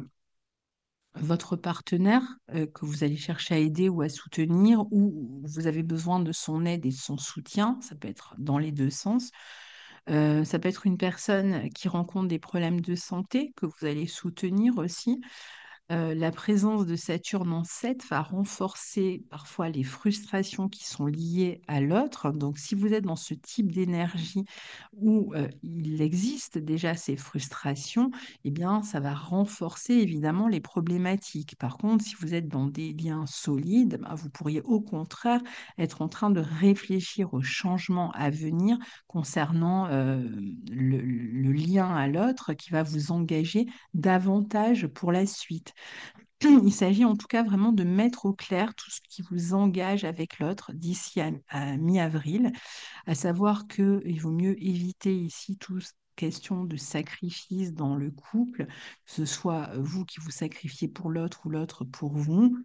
Speaker 1: votre partenaire que vous allez chercher à aider ou à soutenir, ou vous avez besoin de son aide et de son soutien. Ça peut être dans les deux sens. Ça peut être une personne qui rencontre des problèmes de santé que vous allez soutenir aussi. La présence de Saturne en 7 va renforcer parfois les frustrations qui sont liées à l'autre. Donc, si vous êtes dans ce type d'énergie où il existe déjà ces frustrations, eh bien, ça va renforcer évidemment les problématiques. Par contre, si vous êtes dans des liens solides, ben, vous pourriez au contraire être en train de réfléchir aux changements à venir concernant le lien à l'autre qui va vous engager davantage pour la suite. Il s'agit en tout cas vraiment de mettre au clair tout ce qui vous engage avec l'autre d'ici à mi-avril, à savoir qu'il vaut mieux éviter ici toute question de sacrifice dans le couple, que ce soit vous qui vous sacrifiez pour l'autre ou l'autre pour vous.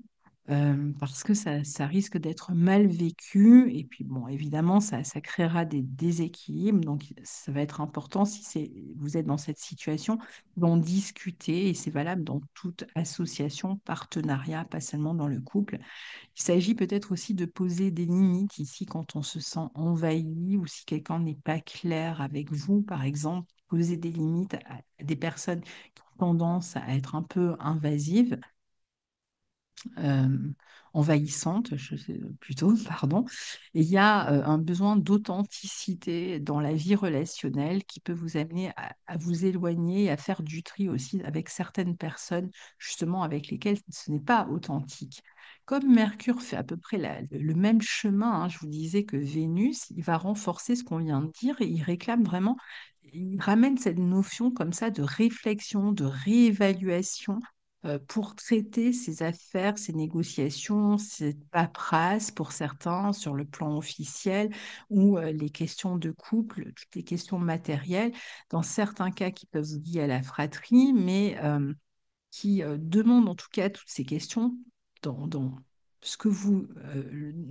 Speaker 1: Parce que ça risque d'être mal vécu et puis bon, évidemment, ça créera des déséquilibres. Donc, ça va être important si vous êtes dans cette situation d'en discuter et c'est valable dans toute association, partenariat, pas seulement dans le couple. Il s'agit peut-être aussi de poser des limites ici quand on se sent envahi ou si quelqu'un n'est pas clair avec vous, par exemple, poser des limites à des personnes qui ont tendance à être un peu invasives, euh, envahissante, plutôt, pardon. Et il y a un besoin d'authenticité dans la vie relationnelle qui peut vous amener à vous éloigner et à faire du tri aussi avec certaines personnes, justement, avec lesquelles ce n'est pas authentique. Comme Mercure fait à peu près le même chemin, hein, je vous disais que Vénus, il va renforcer ce qu'on vient de dire et il réclame vraiment, il ramène cette notion comme ça de réflexion, de réévaluation pour traiter ces affaires, ces négociations, cette paperasse pour certains sur le plan officiel ou les questions de couple, toutes les questions matérielles, dans certains cas qui peuvent se lier à la fratrie, mais qui demandent en tout cas toutes ces questions dans ce que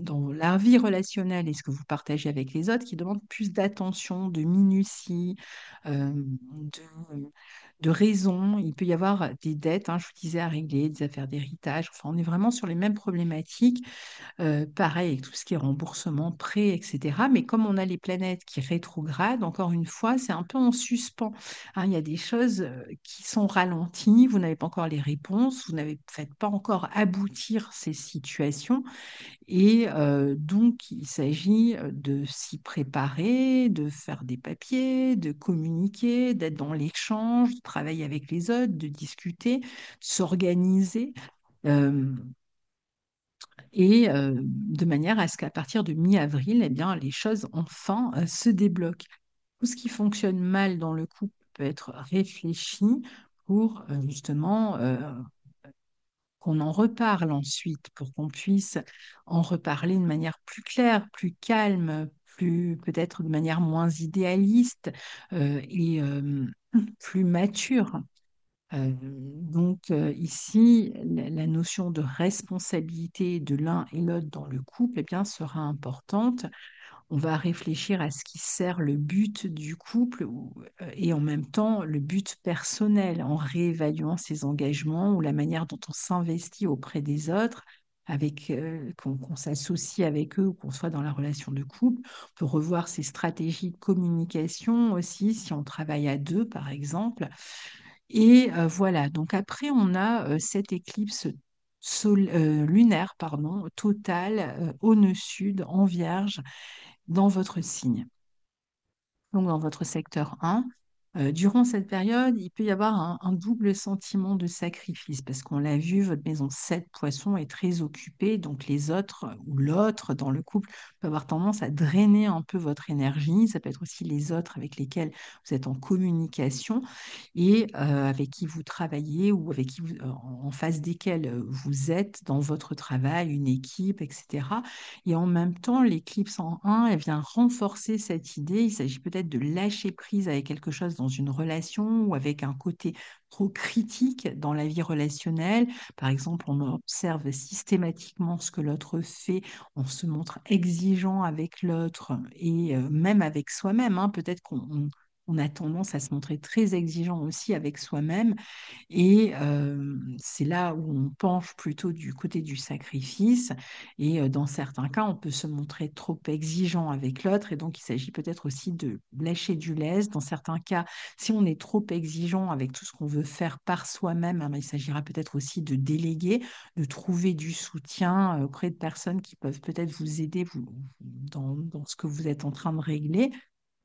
Speaker 1: dans la vie relationnelle et ce que vous partagez avec les autres, qui demandent plus d'attention, de minutie, de raison. Il peut y avoir des dettes, hein, je vous disais, à régler, des affaires d'héritage. Enfin, on est vraiment sur les mêmes problématiques. Pareil avec tout ce qui est remboursement, prêt, etc. Mais comme on a les planètes qui rétrogradent, encore une fois, c'est un peu en suspens. Hein, il y a des choses qui sont ralenties, vous n'avez pas encore les réponses, vous n'avez faites pas encore aboutir ces situations. Et donc, il s'agit de s'y préparer, de faire des papiers, de communiquer, d'être dans l'échange, de travailler avec les autres, de discuter, de s'organiser. Euh, et de manière à ce qu'à partir de mi-avril, eh bien, les choses enfin se débloquent. Tout ce qui fonctionne mal dans le couple peut être réfléchi pour justement qu'on en reparle ensuite, pour qu'on puisse en reparler de manière plus claire, plus calme, plus peut-être de manière moins idéaliste et plus mature. Ici, la notion de responsabilité de l'un et l'autre dans le couple, eh bien, sera importante. On va réfléchir à ce qui sert le but du couple et en même temps le but personnel en réévaluant ses engagements ou la manière dont on s'investit auprès des autres, avec qu'on s'associe avec eux ou qu'on soit dans la relation de couple. On peut revoir ses stratégies de communication aussi si on travaille à deux, par exemple. Et voilà, donc après, on a cette éclipse lunaire, pardon, totale au nœud sud en Vierge dans votre signe, donc dans votre secteur 1. Durant cette période, il peut y avoir un double sentiment de sacrifice parce qu'on l'a vu, votre maison 7 poisson est très occupée, donc les autres ou l'autre dans le couple peut avoir tendance à drainer un peu votre énergie. Ça peut être aussi les autres avec lesquels vous êtes en communication et avec qui vous travaillez ou avec qui en face desquels vous êtes dans votre travail, une équipe, etc. Et en même temps, l'éclipse en un, elle vient renforcer cette idée. Il s'agit peut-être de lâcher prise avec quelque chose dans une relation ou avec un côté trop critique dans la vie relationnelle. Par exemple, on observe systématiquement ce que l'autre fait, on se montre exigeant avec l'autre et même avec soi-même, hein. Peut-être on a tendance à se montrer très exigeant aussi avec soi-même. Et c'est là où on penche plutôt du côté du sacrifice. Et dans certains cas, on peut se montrer trop exigeant avec l'autre. Et donc, il s'agit peut-être aussi de lâcher du lest. Dans certains cas, si on est trop exigeant avec tout ce qu'on veut faire par soi-même, hein, il s'agira peut-être aussi de déléguer, de trouver du soutien auprès de personnes qui peuvent peut-être vous aider dans ce que vous êtes en train de régler.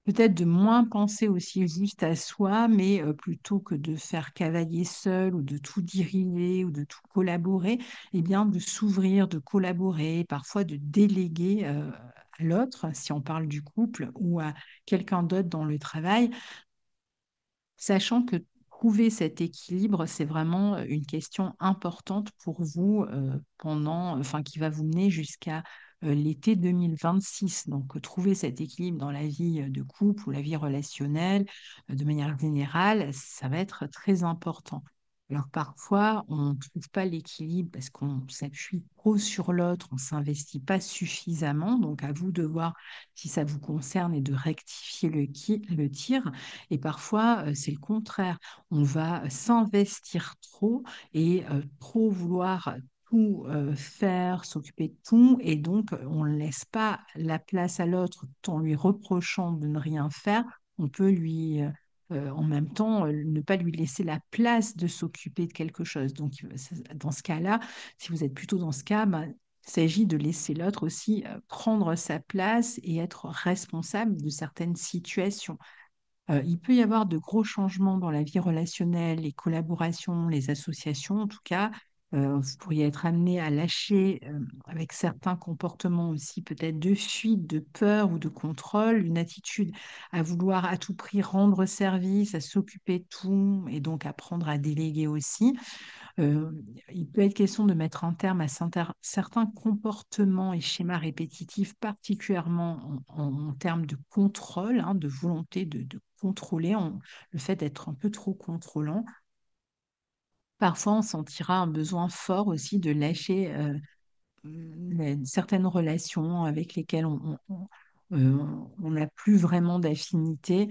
Speaker 1: Peut-être de moins penser aussi juste à soi, mais plutôt que de faire cavalier seul ou de tout diriger ou de tout collaborer, eh bien de s'ouvrir, de collaborer, parfois de déléguer à l'autre, si on parle du couple ou à quelqu'un d'autre dans le travail, sachant que trouver cet équilibre, c'est vraiment une question importante pour vous enfin, qui va vous mener jusqu'à l'été 2026. Donc, trouver cet équilibre dans la vie de couple ou la vie relationnelle, de manière générale, ça va être très important. Alors parfois, on ne trouve pas l'équilibre parce qu'on s'appuie trop sur l'autre, on ne s'investit pas suffisamment. Donc à vous de voir si ça vous concerne et de rectifier le tir. Et parfois, c'est le contraire. On va s'investir trop et trop vouloir tout faire, s'occuper de tout. Et donc, on ne laisse pas la place à l'autre tout en lui reprochant de ne rien faire. On peut en même temps, ne pas lui laisser la place de s'occuper de quelque chose. Donc, dans ce cas-là, si vous êtes plutôt dans ce cas, ben, il s'agit de laisser l'autre aussi prendre sa place et être responsable de certaines situations. Il peut y avoir de gros changements dans la vie relationnelle, les collaborations, les associations en tout cas. Vous pourriez être amené à lâcher avec certains comportements aussi peut-être de fuite, de peur ou de contrôle, une attitude à vouloir à tout prix rendre service, à s'occuper de tout et donc apprendre à déléguer aussi. Euh, il peut être question de mettre un terme à certains comportements et schémas répétitifs, particulièrement en termes de contrôle, hein, de volonté de contrôler, le fait d'être un peu trop contrôlant. Parfois, on sentira un besoin fort aussi de lâcher certaines relations avec lesquelles on n'a plus vraiment d'affinité,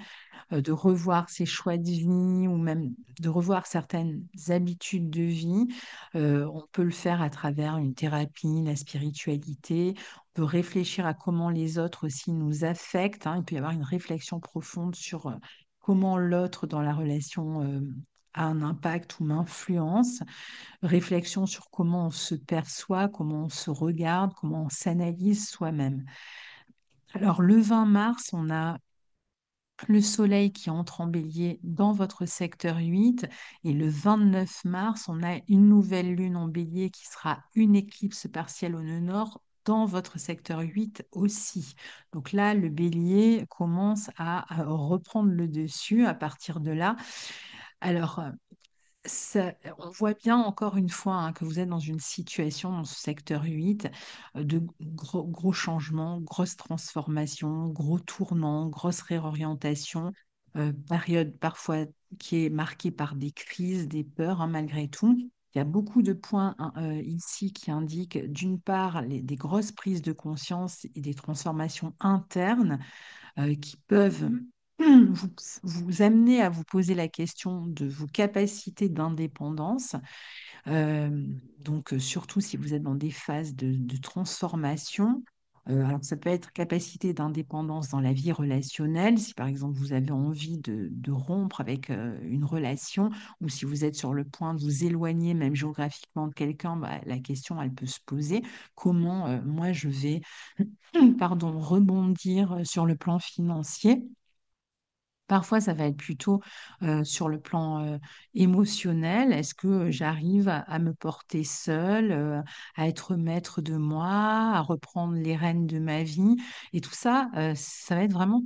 Speaker 1: de revoir ses choix de vie ou même de revoir certaines habitudes de vie. On peut le faire à travers une thérapie, la spiritualité. On peut réfléchir à comment les autres aussi nous affectent, hein. Il peut y avoir une réflexion profonde sur comment l'autre dans la relation a un impact ou m'influence. Réflexion sur comment on se perçoit, comment on se regarde, comment on s'analyse soi-même. Alors, le 20 mars, on a le soleil qui entre en bélier dans votre secteur 8 et le 29 mars, on a une nouvelle lune en bélier qui sera une éclipse partielle au nœud nord dans votre secteur 8 aussi. Donc là, le bélier commence à reprendre le dessus à partir de là. Alors, on voit bien encore une fois hein, que vous êtes dans une situation dans ce secteur 8 de gros changements, grosses transformations, gros tournants, grosses réorientations, période parfois qui est marquée par des crises, des peurs hein, malgré tout. Il y a beaucoup de points hein, ici qui indiquent d'une part des grosses prises de conscience et des transformations internes qui peuvent vous, vous amener à vous poser la question de vos capacités d'indépendance. Euh, donc, surtout si vous êtes dans des phases de transformation. Alors, ça peut être capacité d'indépendance dans la vie relationnelle, si par exemple vous avez envie de rompre avec une relation, ou si vous êtes sur le point de vous éloigner même géographiquement de quelqu'un, bah, la question, elle peut se poser. Comment moi je vais, pardon, rebondir sur le plan financier? Parfois, ça va être plutôt sur le plan émotionnel. Est-ce que j'arrive à me porter seule, à être maître de moi, à reprendre les rênes de ma vie? Et tout ça, ça va être vraiment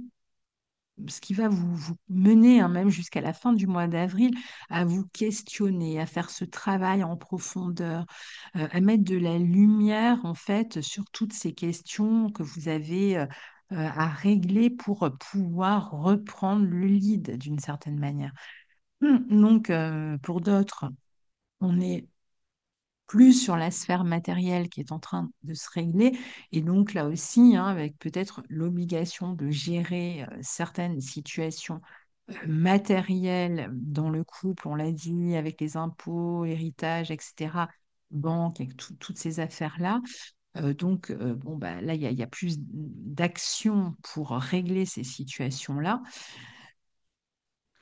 Speaker 1: ce qui va vous mener, hein, même jusqu'à la fin du mois d'avril, à vous questionner, à faire ce travail en profondeur, à mettre de la lumière, en fait, sur toutes ces questions que vous avez à régler pour pouvoir reprendre le lead d'une certaine manière. Donc, pour d'autres, on est plus sur la sphère matérielle qui est en train de se régler. Et donc là aussi, hein, avec peut-être l'obligation de gérer certaines situations matérielles dans le couple, on l'a dit, avec les impôts, héritage, etc., banque, avec toutes ces affaires-là. Donc, bon, bah, là, il y a plus d'action pour régler ces situations-là.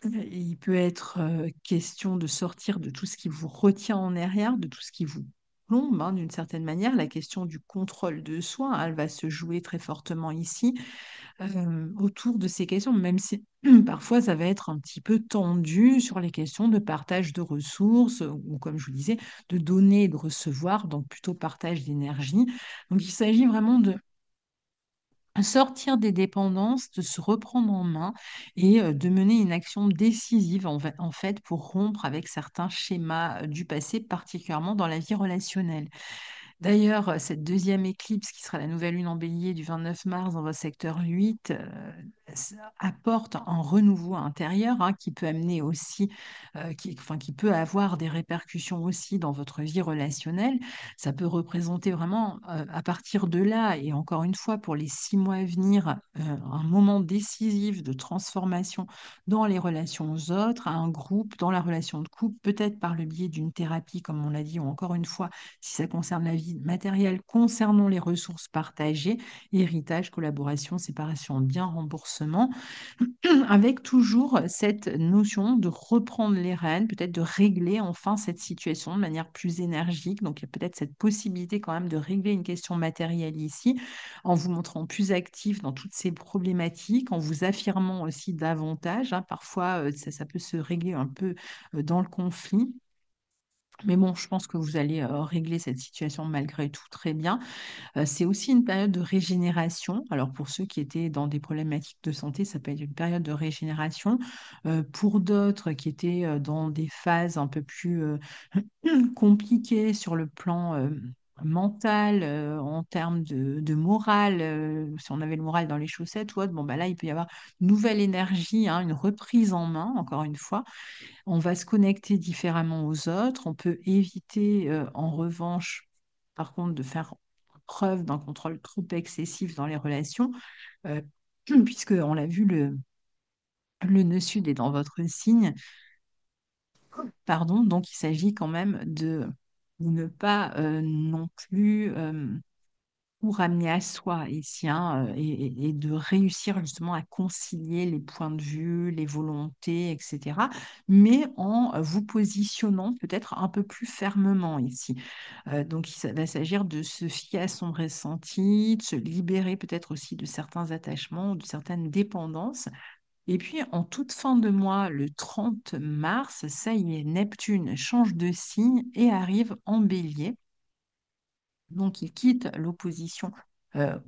Speaker 1: Il peut être question de sortir de tout ce qui vous retient en arrière, de tout ce qui vous plombe, hein, d'une certaine manière. La question du contrôle de soi, hein, elle va se jouer très fortement ici, autour de ces questions, même si parfois ça va être un petit peu tendu sur les questions de partage de ressources, ou comme je vous disais, de donner et de recevoir, donc plutôt partage d'énergie. Donc il s'agit vraiment de sortir des dépendances, de se reprendre en main et de mener une action décisive en fait pour rompre avec certains schémas du passé, particulièrement dans la vie relationnelle. D'ailleurs, cette deuxième éclipse, qui sera la nouvelle lune en bélier du 29 mars dans votre secteur 8, ça apporte un renouveau intérieur, hein, qui peut amener aussi, enfin, qui peut avoir des répercussions aussi dans votre vie relationnelle. Ça peut représenter vraiment, à partir de là, et encore une fois, pour les 6 mois à venir, un moment décisif de transformation dans les relations aux autres, à un groupe, dans la relation de couple, peut-être par le biais d'une thérapie, comme on l'a dit, ou encore une fois, si ça concerne la vie matérielle, concernant les ressources partagées, héritage, collaboration, séparation, bien, remboursement, avec toujours cette notion de reprendre les rênes, peut-être de régler enfin cette situation de manière plus énergique. Donc, il y a peut-être cette possibilité quand même de régler une question matérielle ici, en vous montrant plus actif dans toutes ces problématiques, en vous affirmant aussi davantage, hein. Parfois, ça peut se régler un peu dans le conflit. Mais bon, je pense que vous allez régler cette situation malgré tout très bien. C'est aussi une période de régénération. Alors pour ceux qui étaient dans des problématiques de santé, ça peut être une période de régénération. Pour d'autres qui étaient dans des phases un peu plus compliquées sur le plan mental, en termes de morale, si on avait le moral dans les chaussettes ou autre, bon, bah là, il peut y avoir une nouvelle énergie, hein, une reprise en main, encore une fois. On va se connecter différemment aux autres. On peut éviter, en revanche, par contre, de faire preuve d'un contrôle trop excessif dans les relations, euh, puisque on l'a vu, le nœud sud est dans votre signe, pardon, donc il s'agit quand même de ne pas non plus ou ramener à soi ici, hein, et de réussir justement à concilier les points de vue, les volontés, etc., mais en vous positionnant peut-être un peu plus fermement ici. Donc, il va s'agir de se fier à son ressenti, de se libérer peut-être aussi de certains attachements, de certaines dépendances. Et puis, en toute fin de mois, le 30 mars, ça y est, Neptune change de signe et arrive en bélier. Donc, il quitte l'opposition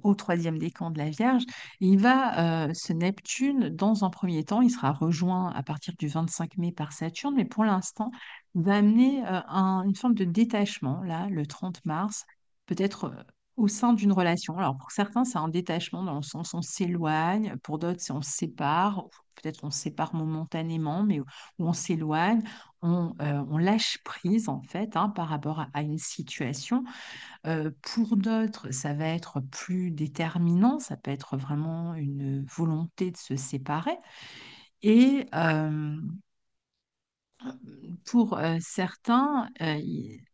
Speaker 1: au troisième décan de la Vierge. Et il va, ce Neptune, dans un premier temps, il sera rejoint à partir du 25 mai par Saturne, mais pour l'instant, il va amener une forme de détachement, là, le 30 mars, peut-être au sein d'une relation. Alors, pour certains, c'est un détachement dans le sens on s'éloigne, pour d'autres, c'est on se sépare, peut-être on se sépare momentanément, mais où on s'éloigne, on lâche prise, en fait, hein, par rapport à une situation. Pour d'autres, ça va être plus déterminant, ça peut être vraiment une volonté de se séparer. Et pour certains,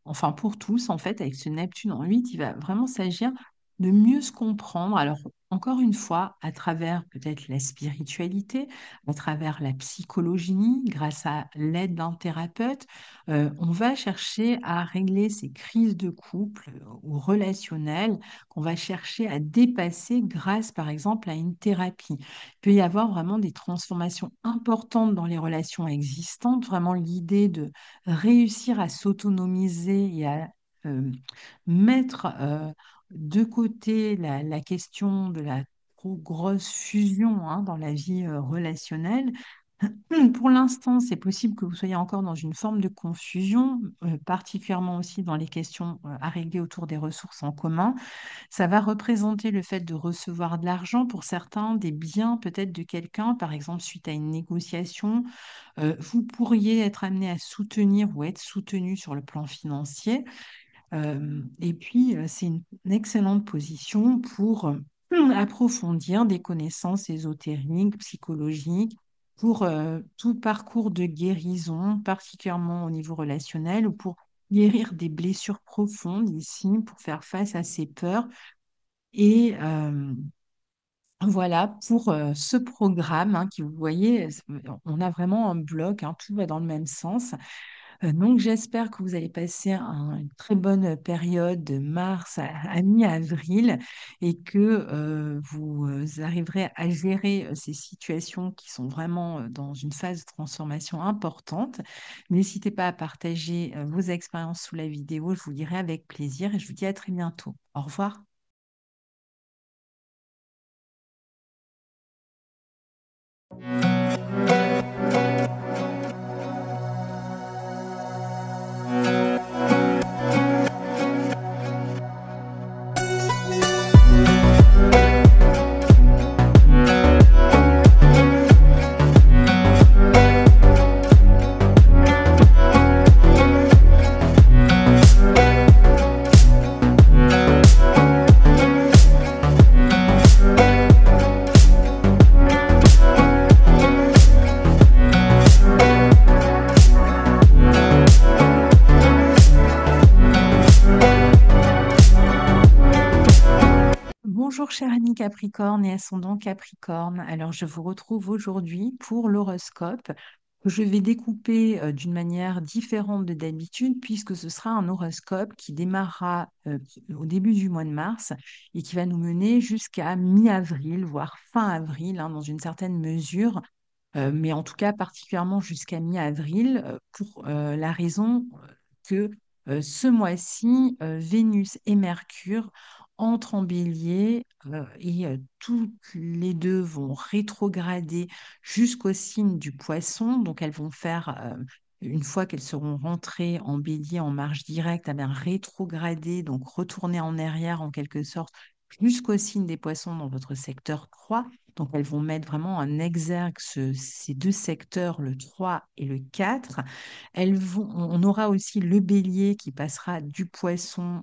Speaker 1: enfin pour tous, en fait, avec ce Neptune en 8, il va vraiment s'agir de mieux se comprendre. Alors, encore une fois, à travers peut-être la spiritualité, à travers la psychologie, grâce à l'aide d'un thérapeute, on va chercher à régler ces crises de couple ou relationnelles qu'on va chercher à dépasser grâce, par exemple, à une thérapie. Il peut y avoir vraiment des transformations importantes dans les relations existantes, vraiment l'idée de réussir à s'autonomiser et à euh, mettre de côté la question de la trop grosse fusion dans la vie relationnelle. Pour l'instant, c'est possible que vous soyez encore dans une forme de confusion, particulièrement aussi dans les questions à régler autour des ressources en commun. Ça va représenter le fait de recevoir de l'argent pour certains, des biens peut-être de quelqu'un, par exemple suite à une négociation. Vous pourriez être amené à soutenir ou être soutenu sur le plan financier. Et puis, c'est une excellente position pour approfondir des connaissances ésotériques, psychologiques, pour tout parcours de guérison, particulièrement au niveau relationnel, ou pour guérir des blessures profondes ici, pour faire face à ces peurs. Et voilà, pour ce programme qui, vous voyez, on a vraiment un bloc, tout va dans le même sens. Donc, j'espère que vous allez passer une très bonne période de mars à mi-avril et que vous arriverez à gérer ces situations qui sont vraiment dans une phase de transformation importante. N'hésitez pas à partager vos expériences sous la vidéo, je vous dirai avec plaisir et je vous dis à très bientôt. Au revoir. Bonjour cher ami Capricorne et ascendant Capricorne. Alors je vous retrouve aujourd'hui pour l'horoscope que je vais découper d'une manière différente de d'habitude puisque ce sera un horoscope qui démarrera au début du mois de mars et qui va nous mener jusqu'à mi-avril, voire fin avril dans une certaine mesure. Mais en tout cas particulièrement jusqu'à mi-avril, pour la raison que ce mois-ci, Vénus et Mercure entrent en bélier et toutes les deux vont rétrograder jusqu'au signe du poisson. Donc elles vont faire, une fois qu'elles seront rentrées en bélier en marche directe, rétrograder, donc retourner en arrière en quelque sorte jusqu'au signe des poissons dans votre secteur 3. Donc, elles vont mettre vraiment en exergue ces deux secteurs, le 3 et le 4. On aura aussi le bélier qui passera du poisson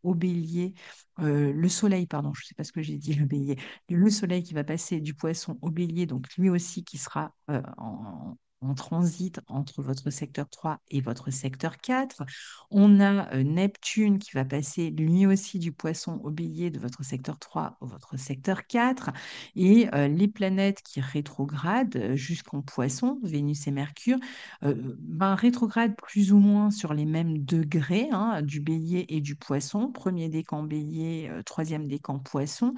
Speaker 1: au bélier. Le soleil, pardon, je ne sais pas ce que j'ai dit, le bélier. Le soleil qui va passer du poisson au bélier, donc lui aussi qui sera en transit entre votre secteur 3 et votre secteur 4. On a Neptune qui va passer lui aussi du poisson au bélier de votre secteur 3 au votre secteur 4. Et les planètes qui rétrogradent jusqu'en poisson, Vénus et Mercure, rétrogradent plus ou moins sur les mêmes degrés du bélier et du poisson. Premier décan bélier, troisième décan poisson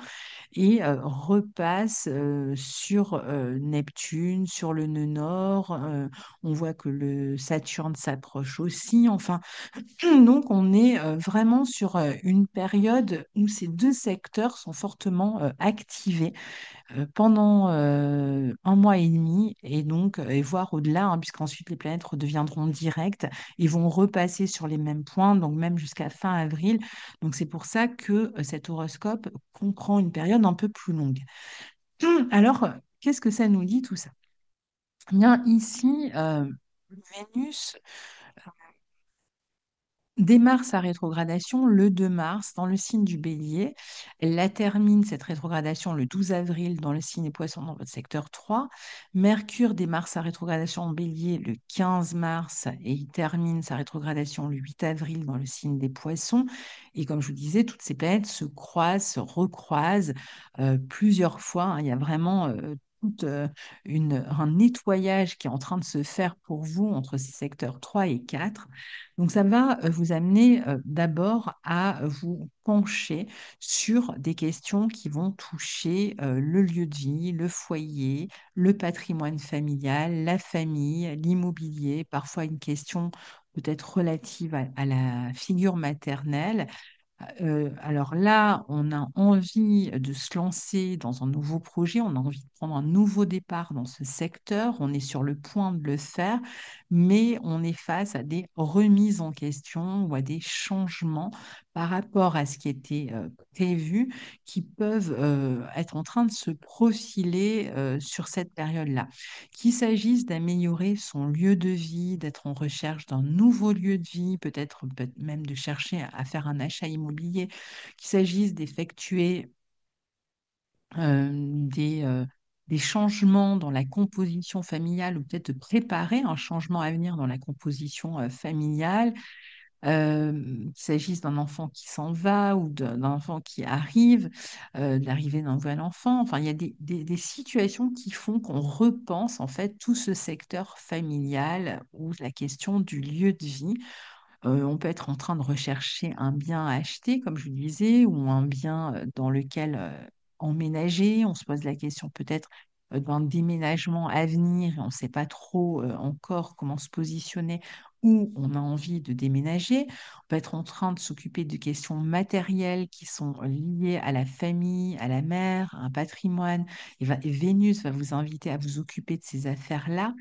Speaker 1: et repasse sur Neptune, sur le nœud nord. On voit que le Saturne s'approche aussi. Enfin, donc on est vraiment sur une période où ces deux secteurs sont fortement activés pendant un mois et demi et donc et voire au-delà, puisqu'ensuite les planètes redeviendront directes et vont repasser sur les mêmes points, donc même jusqu'à fin avril. Donc c'est pour ça que cet horoscope comprend une période un peu plus longue. Alors, qu'est-ce que ça nous dit tout ça? Eh bien, ici, Vénus démarre sa rétrogradation le 2 mars dans le signe du Bélier. Elle la termine, cette rétrogradation, le 12 avril dans le signe des Poissons, dans votre secteur 3. Mercure démarre sa rétrogradation en Bélier le 15 mars et il termine sa rétrogradation le 8 avril dans le signe des Poissons. Et comme je vous disais, toutes ces planètes se croisent, se recroisent plusieurs fois, hein. Il y a vraiment toute, un nettoyage qui est en train de se faire pour vous entre ces secteurs 3 et 4. Donc, ça va vous amener d'abord à vous pencher sur des questions qui vont toucher le lieu de vie, le foyer, le patrimoine familial, la famille, l'immobilier, parfois une question peut-être relative à la figure maternelle. Alors là, on a envie de se lancer dans un nouveau projet, on a envie de prendre un nouveau départ dans ce secteur, on est sur le point de le faire, mais on est face à des remises en question ou à des changements par rapport à ce qui était prévu qui peuvent être en train de se profiler sur cette période-là. Qu'il s'agisse d'améliorer son lieu de vie, d'être en recherche d'un nouveau lieu de vie, peut-être même de chercher à faire un achat immobilier, qu'il s'agisse d'effectuer des changements dans la composition familiale ou peut-être de préparer un changement à venir dans la composition familiale, qu'il s'agisse d'un enfant qui s'en va ou d'un enfant qui arrive, de l'arrivée d'un nouvel enfant. Enfin, il y a des situations qui font qu'on repense en fait tout ce secteur familial ou la question du lieu de vie. On peut être en train de rechercher un bien à acheter, comme je vous disais, ou un bien dans lequel emménager. On se pose la question peut-être d'un déménagement à venir et on ne sait pas trop encore comment se positionner où on a envie de déménager. On peut être en train de s'occuper de questions matérielles qui sont liées à la famille, à la mère, à un patrimoine. Et Vénus va vous inviter à vous occuper de ces affaires-là.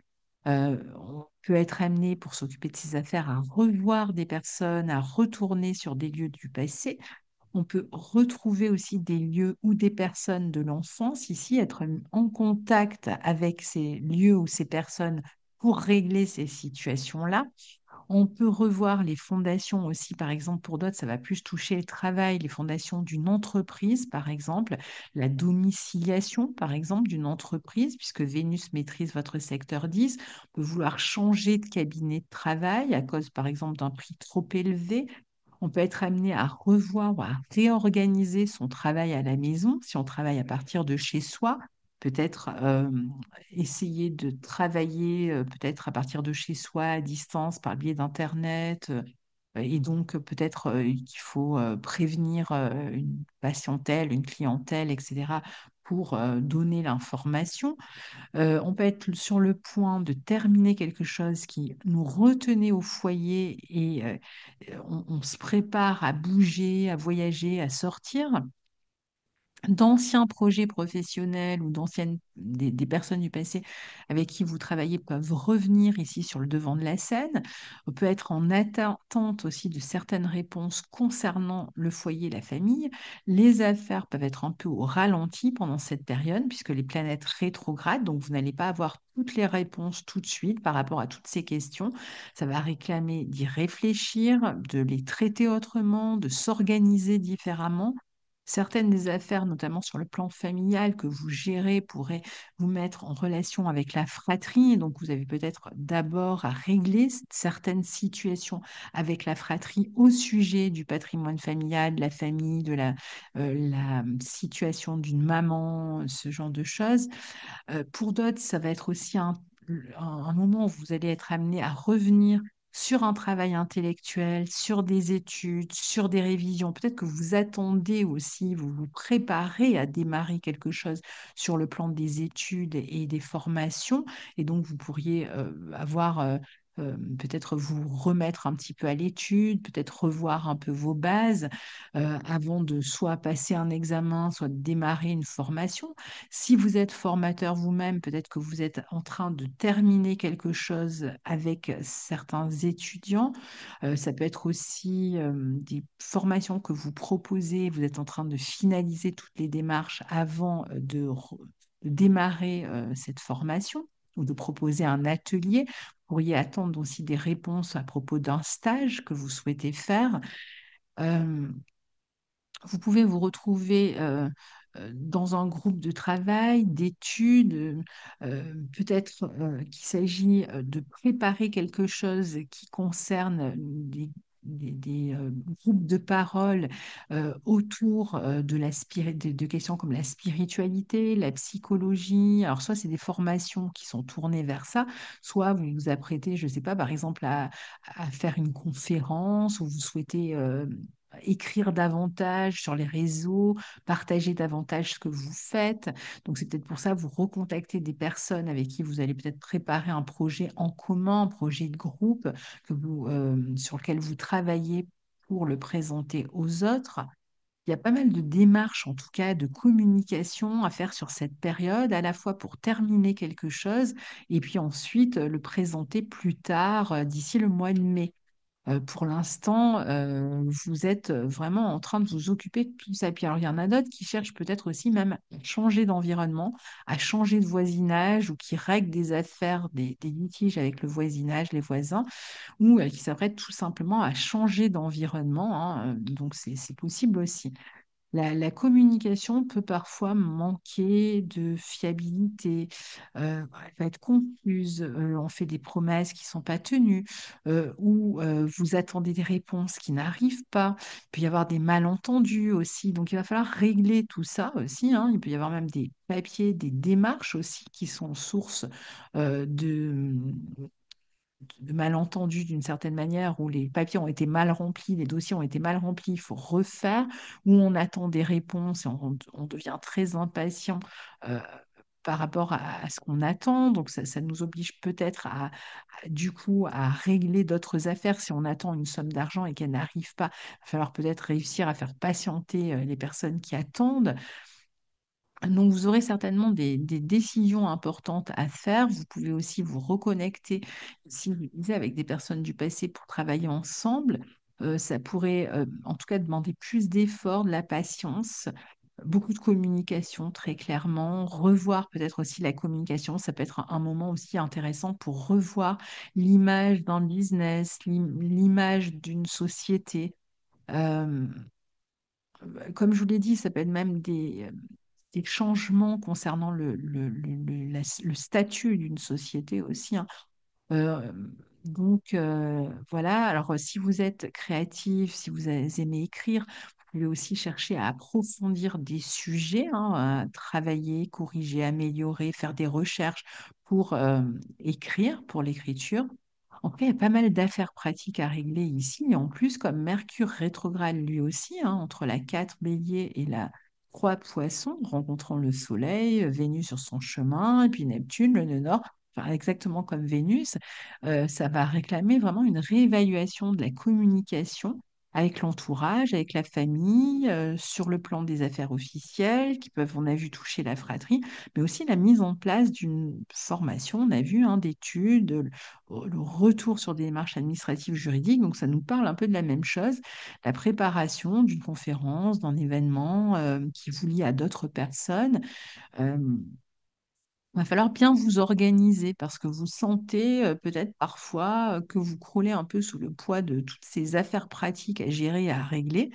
Speaker 1: On peut être amené pour s'occuper de ses affaires à revoir des personnes, à retourner sur des lieux du passé. On peut retrouver aussi des lieux ou des personnes de l'enfance ici, être en contact avec ces lieux ou ces personnes pour régler ces situations-là. On peut revoir les fondations aussi, par exemple, pour d'autres, ça va plus toucher le travail, les fondations d'une entreprise, par exemple, la domiciliation, par exemple, d'une entreprise, puisque Vénus maîtrise votre secteur 10, on peut vouloir changer de cabinet de travail à cause, par exemple, d'un prix trop élevé. On peut être amené à revoir ou à réorganiser son travail à la maison si on travaille à partir de chez soi. Peut-être essayer de travailler peut-être à partir de chez soi, à distance, par le biais d'Internet. Et donc, peut-être qu'il faut prévenir une patientèle, une clientèle, etc., pour donner l'information. On peut être sur le point de terminer quelque chose qui nous retenait au foyer et on se prépare à bouger, à voyager, à sortir d'anciens projets professionnels ou des personnes du passé avec qui vous travaillez peuvent revenir ici sur le devant de la scène. On peut être en attente aussi de certaines réponses concernant le foyer et la famille. Les affaires peuvent être un peu au ralenti pendant cette période puisque les planètes rétrogradent, donc vous n'allez pas avoir toutes les réponses tout de suite par rapport à toutes ces questions. Ça va réclamer d'y réfléchir, de les traiter autrement, de s'organiser différemment. Certaines des affaires, notamment sur le plan familial que vous gérez, pourraient vous mettre en relation avec la fratrie. Donc, vous avez peut-être d'abord à régler certaines situations avec la fratrie au sujet du patrimoine familial, de la famille, la situation d'une maman, ce genre de choses. Pour d'autres, ça va être aussi un moment où vous allez être amené à revenir sur un travail intellectuel, sur des études, sur des révisions. Peut-être que vous attendez aussi, vous vous préparez à démarrer quelque chose sur le plan des études et des formations. Et donc, vous pourriez avoir... peut-être vous remettre un petit peu à l'étude, peut-être revoir un peu vos bases avant de soit passer un examen, soit de démarrer une formation. Si vous êtes formateur vous-même, peut-être que vous êtes en train de terminer quelque chose avec certains étudiants. Ça peut être aussi des formations que vous proposez. Vous êtes en train de finaliser toutes les démarches avant de démarrer cette formation ou de proposer un atelier. pourriez attendre aussi des réponses à propos d'un stage que vous souhaitez faire. Euh, Vous pouvez vous retrouver dans un groupe de travail, d'études, peut-être qu'il s'agit de préparer quelque chose qui concerne des groupes de parole autour de questions comme la spiritualité, la psychologie. Alors, soit c'est des formations qui sont tournées vers ça, soit vous vous apprêtez, je ne sais pas, par exemple, à faire une conférence ou vous souhaitez écrire davantage sur les réseaux, partager davantage ce que vous faites. Donc, c'est peut-être pour ça que vous recontactez des personnes avec qui vous allez peut-être préparer un projet en commun, un projet de groupe sur lequel vous travaillez pour le présenter aux autres. Il y a pas mal de démarches, en tout cas, de communication à faire sur cette période, à la fois pour terminer quelque chose et puis ensuite le présenter plus tard, d'ici le mois de mai. Pour l'instant, vous êtes vraiment en train de vous occuper de tout ça. Puis alors, il y en a d'autres qui cherchent peut-être aussi même à changer d'environnement, à changer de voisinage ou qui règlent des affaires, des litiges avec le voisinage, les voisins, ou qui s'apprêtent tout simplement à changer d'environnement, hein. Donc, c'est possible aussi. La communication peut parfois manquer de fiabilité, elle va être confuse, on fait des promesses qui ne sont pas tenues, ou vous attendez des réponses qui n'arrivent pas. Il peut y avoir des malentendus aussi, donc il va falloir régler tout ça aussi, hein. Il peut y avoir même des papiers, des démarches aussi qui sont source de malentendus d'une certaine manière, où les papiers ont été mal remplis, les dossiers ont été mal remplis, il faut refaire, où on attend des réponses et on devient très impatient euh, par rapport à ce qu'on attend. Donc ça nous oblige peut-être du coup à régler d'autres affaires. Si on attend une somme d'argent et qu'elle n'arrive pas, il va falloir peut-être réussir à faire patienter les personnes qui attendent. Donc, vous aurez certainement des décisions importantes à faire. Vous pouvez aussi vous reconnecter, si vous disiez, avec des personnes du passé pour travailler ensemble. Ça pourrait, en tout cas, demander plus d'efforts, de la patience, beaucoup de communication, très clairement. Revoir peut-être aussi la communication. Ça peut être un moment aussi intéressant pour revoir l'image d'un business, l'image d'une société. Euh, Comme je vous l'ai dit, ça peut être même des changements concernant le statut d'une société aussi, hein. Euh, voilà, alors si vous êtes créatif, si vous aimez écrire, vous pouvez aussi chercher à approfondir des sujets, hein, à travailler, corriger, améliorer, faire des recherches pour écrire, pour l'écriture. En fait, il y a pas mal d'affaires pratiques à régler ici. Et en plus, comme Mercure rétrograde lui aussi, hein, entre la 4 Bélier et la 3 Poisson, rencontrant le Soleil, Vénus sur son chemin, et puis Neptune, le nœud nord, enfin, exactement comme Vénus, ça va réclamer vraiment une réévaluation de la communication avec l'entourage, avec la famille, sur le plan des affaires officielles, qui peuvent, on a vu, toucher la fratrie, mais aussi la mise en place d'une formation, on a vu, hein, d'études, le retour sur des démarches administratives juridiques. Donc, ça nous parle un peu de la même chose, la préparation d'une conférence, d'un événement qui vous lie à d'autres personnes. Euh, il va falloir bien vous organiser parce que vous sentez peut-être parfois que vous croulez un peu sous le poids de toutes ces affaires pratiques à gérer et à régler.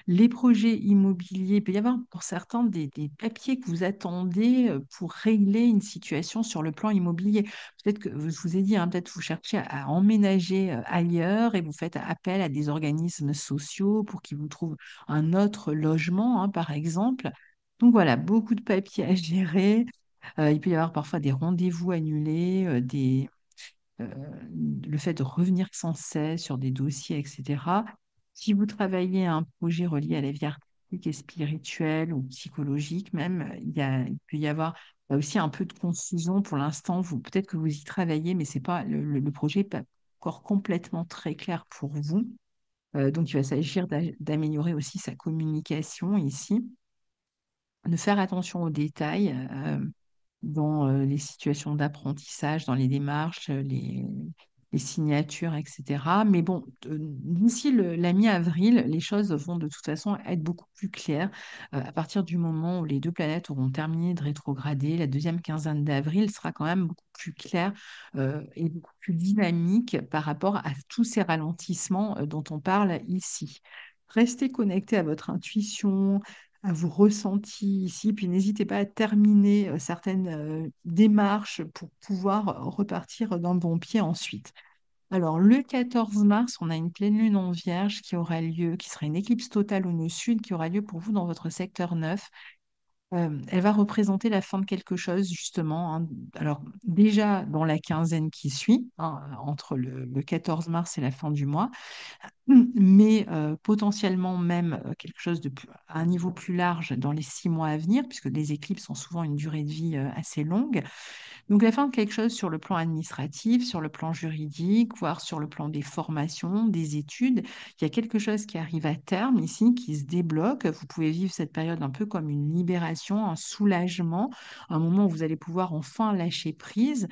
Speaker 1: Les projets immobiliers, il peut y avoir pour certains des papiers que vous attendez pour régler une situation sur le plan immobilier. Peut-être que je vous ai dit, hein, peut-être vous cherchez à emménager ailleurs et vous faites appel à des organismes sociaux pour qu'ils vous trouvent un autre logement, hein, par exemple. Donc voilà, beaucoup de papiers à gérer. Il peut y avoir parfois des rendez-vous annulés, euh, le fait de revenir sans cesse sur des dossiers, etc. Si vous travaillez à un projet relié à la vie artistique et spirituelle ou psychologique même, il peut y avoir aussi un peu de confusion pour l'instant. Peut-être que vous y travaillez, mais c'est pas, le projet n'est pas encore complètement très clair pour vous. Donc, il va s'agir d'améliorer aussi sa communication ici, de faire attention aux détails. Dans les situations d'apprentissage, dans les démarches, les signatures, etc. Mais bon, d'ici la mi-avril, les choses vont de toute façon être beaucoup plus claires. À partir du moment où les deux planètes auront terminé de rétrograder, la deuxième quinzaine d'avril sera quand même beaucoup plus claire et beaucoup plus dynamique par rapport à tous ces ralentissements dont on parle ici. Restez connecté à votre intuition, à vos ressentis ici, puis n'hésitez pas à terminer certaines démarches pour pouvoir repartir d'un bon pied ensuite. Alors, le 14 mars, on a une pleine lune en Vierge qui aura lieu, qui sera une éclipse totale au nœud sud, qui aura lieu pour vous dans votre secteur 9. Elle va représenter la fin de quelque chose, justement, hein. Alors, déjà dans la quinzaine qui suit, hein, entre le 14 mars et la fin du mois, mais potentiellement même quelque chose à un niveau plus large dans les 6 mois à venir, puisque les éclipses ont souvent une durée de vie assez longue. Donc la fin de quelque chose sur le plan administratif, sur le plan juridique, voire sur le plan des formations, des études. Il y a quelque chose qui arrive à terme ici, qui se débloque. Vous pouvez vivre cette période un peu comme une libération, un soulagement, un moment où vous allez pouvoir enfin lâcher prise,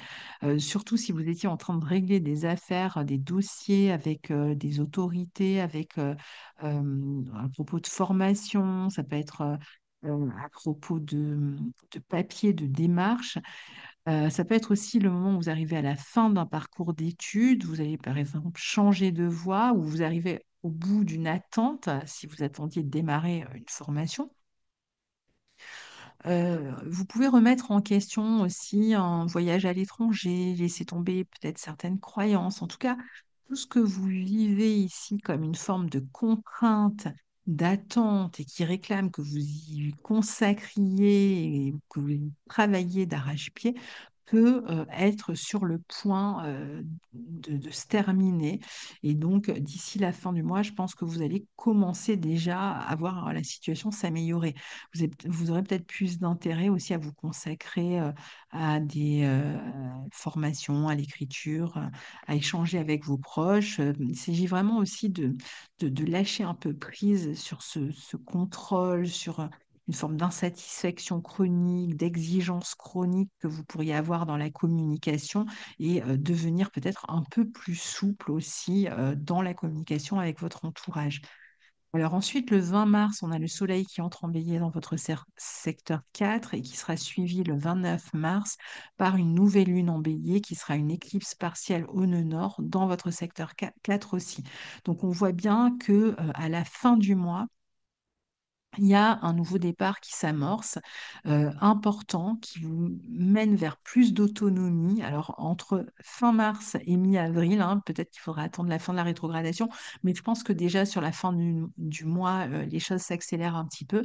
Speaker 1: surtout si vous étiez en train de régler des affaires, des dossiers avec des autorités, avec à propos de formation, ça peut être à propos de papier, de démarches. Ça peut être aussi le moment où vous arrivez à la fin d'un parcours d'études, vous allez par exemple changer de voie ou vous arrivez au bout d'une attente, si vous attendiez de démarrer une formation. Vous pouvez remettre en question aussi un voyage à l'étranger, laisser tomber peut-être certaines croyances. En tout cas, tout ce que vous vivez ici comme une forme de contrainte, d'attente et qui réclame que vous y consacriez et que vous y travailliez d'arrache-pied peut être sur le point de se terminer. Et donc, d'ici la fin du mois, je pense que vous allez commencer déjà à voir la situation s'améliorer. Vous aurez peut-être plus d'intérêt aussi à vous consacrer à des formations, à l'écriture, à échanger avec vos proches. Il s'agit vraiment aussi de lâcher un peu prise sur ce contrôle, sur une forme d'insatisfaction chronique, d'exigence chronique que vous pourriez avoir dans la communication et devenir peut-être un peu plus souple aussi dans la communication avec votre entourage. Alors ensuite, le 20 mars, on a le Soleil qui entre en bélier dans votre secteur 4 et qui sera suivi le 29 mars par une nouvelle lune en bélier qui sera une éclipse partielle au nœud nord dans votre secteur 4 aussi. Donc on voit bien que à la fin du mois, il y a un nouveau départ qui s'amorce, important, qui vous mène vers plus d'autonomie. Alors, entre fin mars et mi-avril, hein, peut-être qu'il faudra attendre la fin de la rétrogradation, mais je pense que déjà sur la fin du mois, les choses s'accélèrent un petit peu.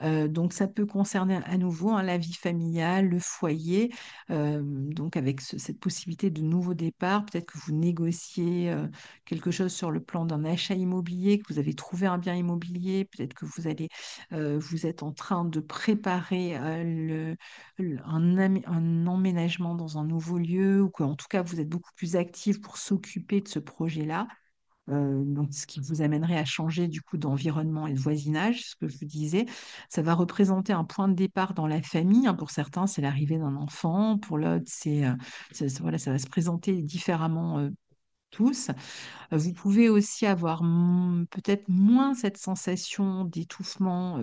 Speaker 1: Donc, ça peut concerner à nouveau hein, la vie familiale, le foyer. Donc, avec cette possibilité de nouveau départ, peut-être que vous négociez quelque chose sur le plan d'un achat immobilier, que vous avez trouvé un bien immobilier, peut-être que vous êtes en train de préparer un emménagement dans un nouveau lieu, ou qu'en tout cas, vous êtes beaucoup plus actif pour s'occuper de ce projet-là. Donc, ce qui vous amènerait à changer du coup d'environnement et de voisinage, ce que je vous disais. Ça va représenter un point de départ dans la famille, hein. Pour certains, c'est l'arrivée d'un enfant. Pour l'autre, voilà, ça va se présenter différemment tous. Vous pouvez aussi avoir peut-être moins cette sensation d'étouffement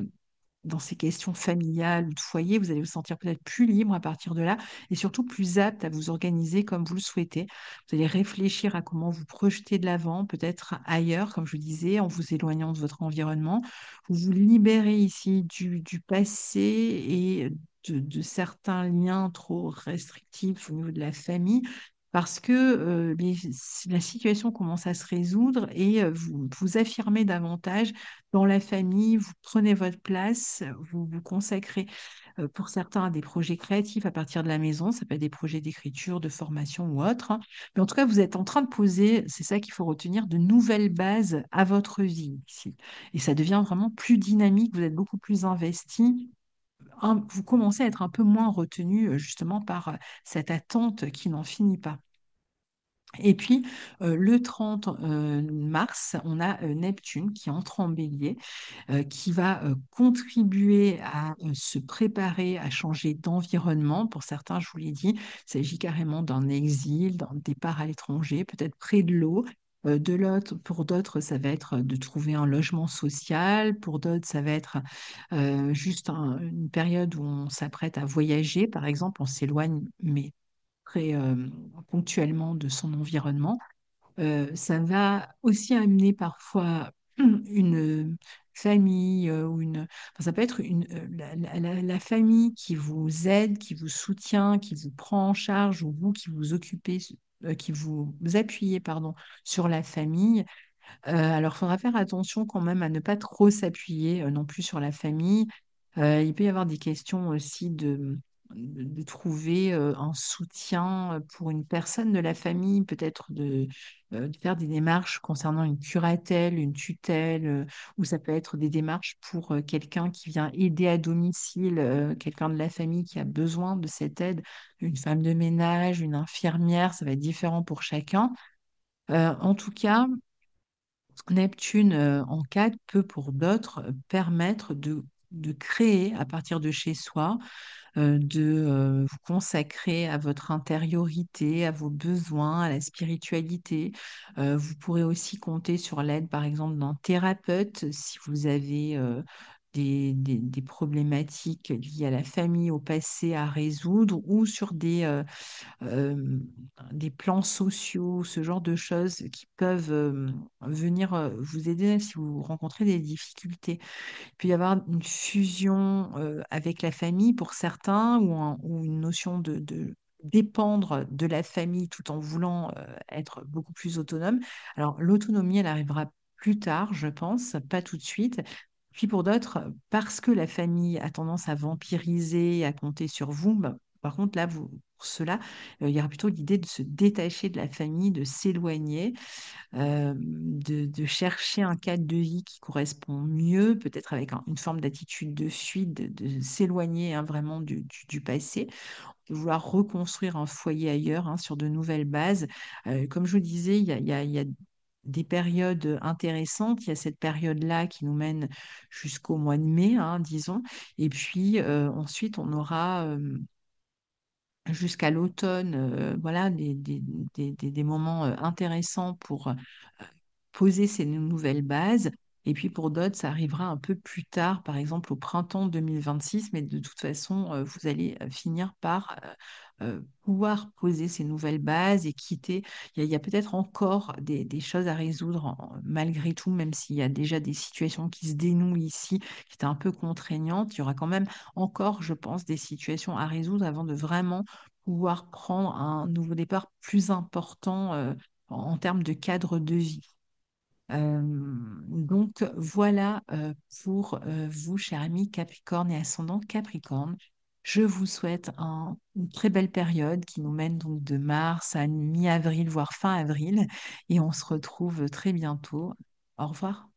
Speaker 1: dans ces questions familiales ou de foyer, vous allez vous sentir peut-être plus libre à partir de là et surtout plus apte à vous organiser comme vous le souhaitez. Vous allez réfléchir à comment vous projeter de l'avant, peut-être ailleurs, comme je vous disais, en vous éloignant de votre environnement. Vous vous libérez ici du passé et de certains liens trop restrictifs au niveau de la famille. Parce que la situation commence à se résoudre et vous vous affirmez davantage dans la famille, vous prenez votre place, vous vous consacrez pour certains à des projets créatifs à partir de la maison, ça peut être des projets d'écriture, de formation ou autre, hein. Mais en tout cas, vous êtes en train de poser, c'est ça qu'il faut retenir, de nouvelles bases à votre vie ici. Et ça devient vraiment plus dynamique, vous êtes beaucoup plus investi. Vous commencez à être un peu moins retenu justement par cette attente qui n'en finit pas. Et puis, le 30 mars, on a Neptune qui entre en bélier, qui va contribuer à se préparer à changer d'environnement. Pour certains, je vous l'ai dit, il s'agit carrément d'un exil, d'un départ à l'étranger, peut-être près de l'eau. De l'autre, pour d'autres, ça va être de trouver un logement social. Pour d'autres, ça va être juste une période où on s'apprête à voyager. Par exemple, on s'éloigne, mais très ponctuellement de son environnement. Ça va aussi amener parfois une famille ou enfin, ça peut être la famille qui vous aide, qui vous soutient, qui vous prend en charge, ou vous qui vous occupez, qui vous appuyez, pardon, sur la famille. Alors, il faudra faire attention quand même à ne pas trop s'appuyer non plus sur la famille. Il peut y avoir des questions aussi de trouver un soutien pour une personne de la famille, peut-être de faire des démarches concernant une curatelle, une tutelle, ou ça peut être des démarches pour quelqu'un qui vient aider à domicile, quelqu'un de la famille qui a besoin de cette aide, une femme de ménage, une infirmière, ça va être différent pour chacun. En tout cas, Neptune en 4 peut pour d'autres permettre de créer à partir de chez soi, de vous consacrer à votre intériorité, à vos besoins, à la spiritualité. Vous pourrez aussi compter sur l'aide, par exemple, d'un thérapeute si vous avez des problématiques liées à la famille, au passé à résoudre, ou sur euh, des plans sociaux, ce genre de choses qui peuvent venir vous aider si vous rencontrez des difficultés. Il peut y avoir une fusion avec la famille pour certains, ou une notion de dépendre de la famille tout en voulant être beaucoup plus autonome. Alors, l'autonomie, elle arrivera plus tard, je pense, pas tout de suite. Puis pour d'autres, parce que la famille a tendance à vampiriser, à compter sur vous, bah, par contre, là, pour cela, il y aura plutôt l'idée de se détacher de la famille, de s'éloigner, de chercher un cadre de vie qui correspond mieux, peut-être avec une forme d'attitude de fuite, de s'éloigner hein, vraiment du passé, de vouloir reconstruire un foyer ailleurs, hein, sur de nouvelles bases. Comme je vous disais, il y a des périodes intéressantes. Il y a cette période-là qui nous mène jusqu'au mois de mai, hein, disons. Et puis ensuite, on aura jusqu'à l'automne, voilà, des moments intéressants pour poser ces nouvelles bases. Et puis pour d'autres, ça arrivera un peu plus tard, par exemple au printemps 2026, mais de toute façon, vous allez finir par pouvoir poser ces nouvelles bases et quitter. Il y a peut-être encore des choses à résoudre malgré tout, même s'il y a déjà des situations qui se dénouent ici, qui étaient un peu contraignantes. Il y aura quand même encore, je pense, des situations à résoudre avant de vraiment pouvoir prendre un nouveau départ plus important en termes de cadre de vie. Euh, donc voilà pour vous, chers amis Capricorne et ascendant Capricorne. Je vous souhaite une très belle période qui nous mène donc de mars à mi-avril, voire fin avril. Et on se retrouve très bientôt. Au revoir.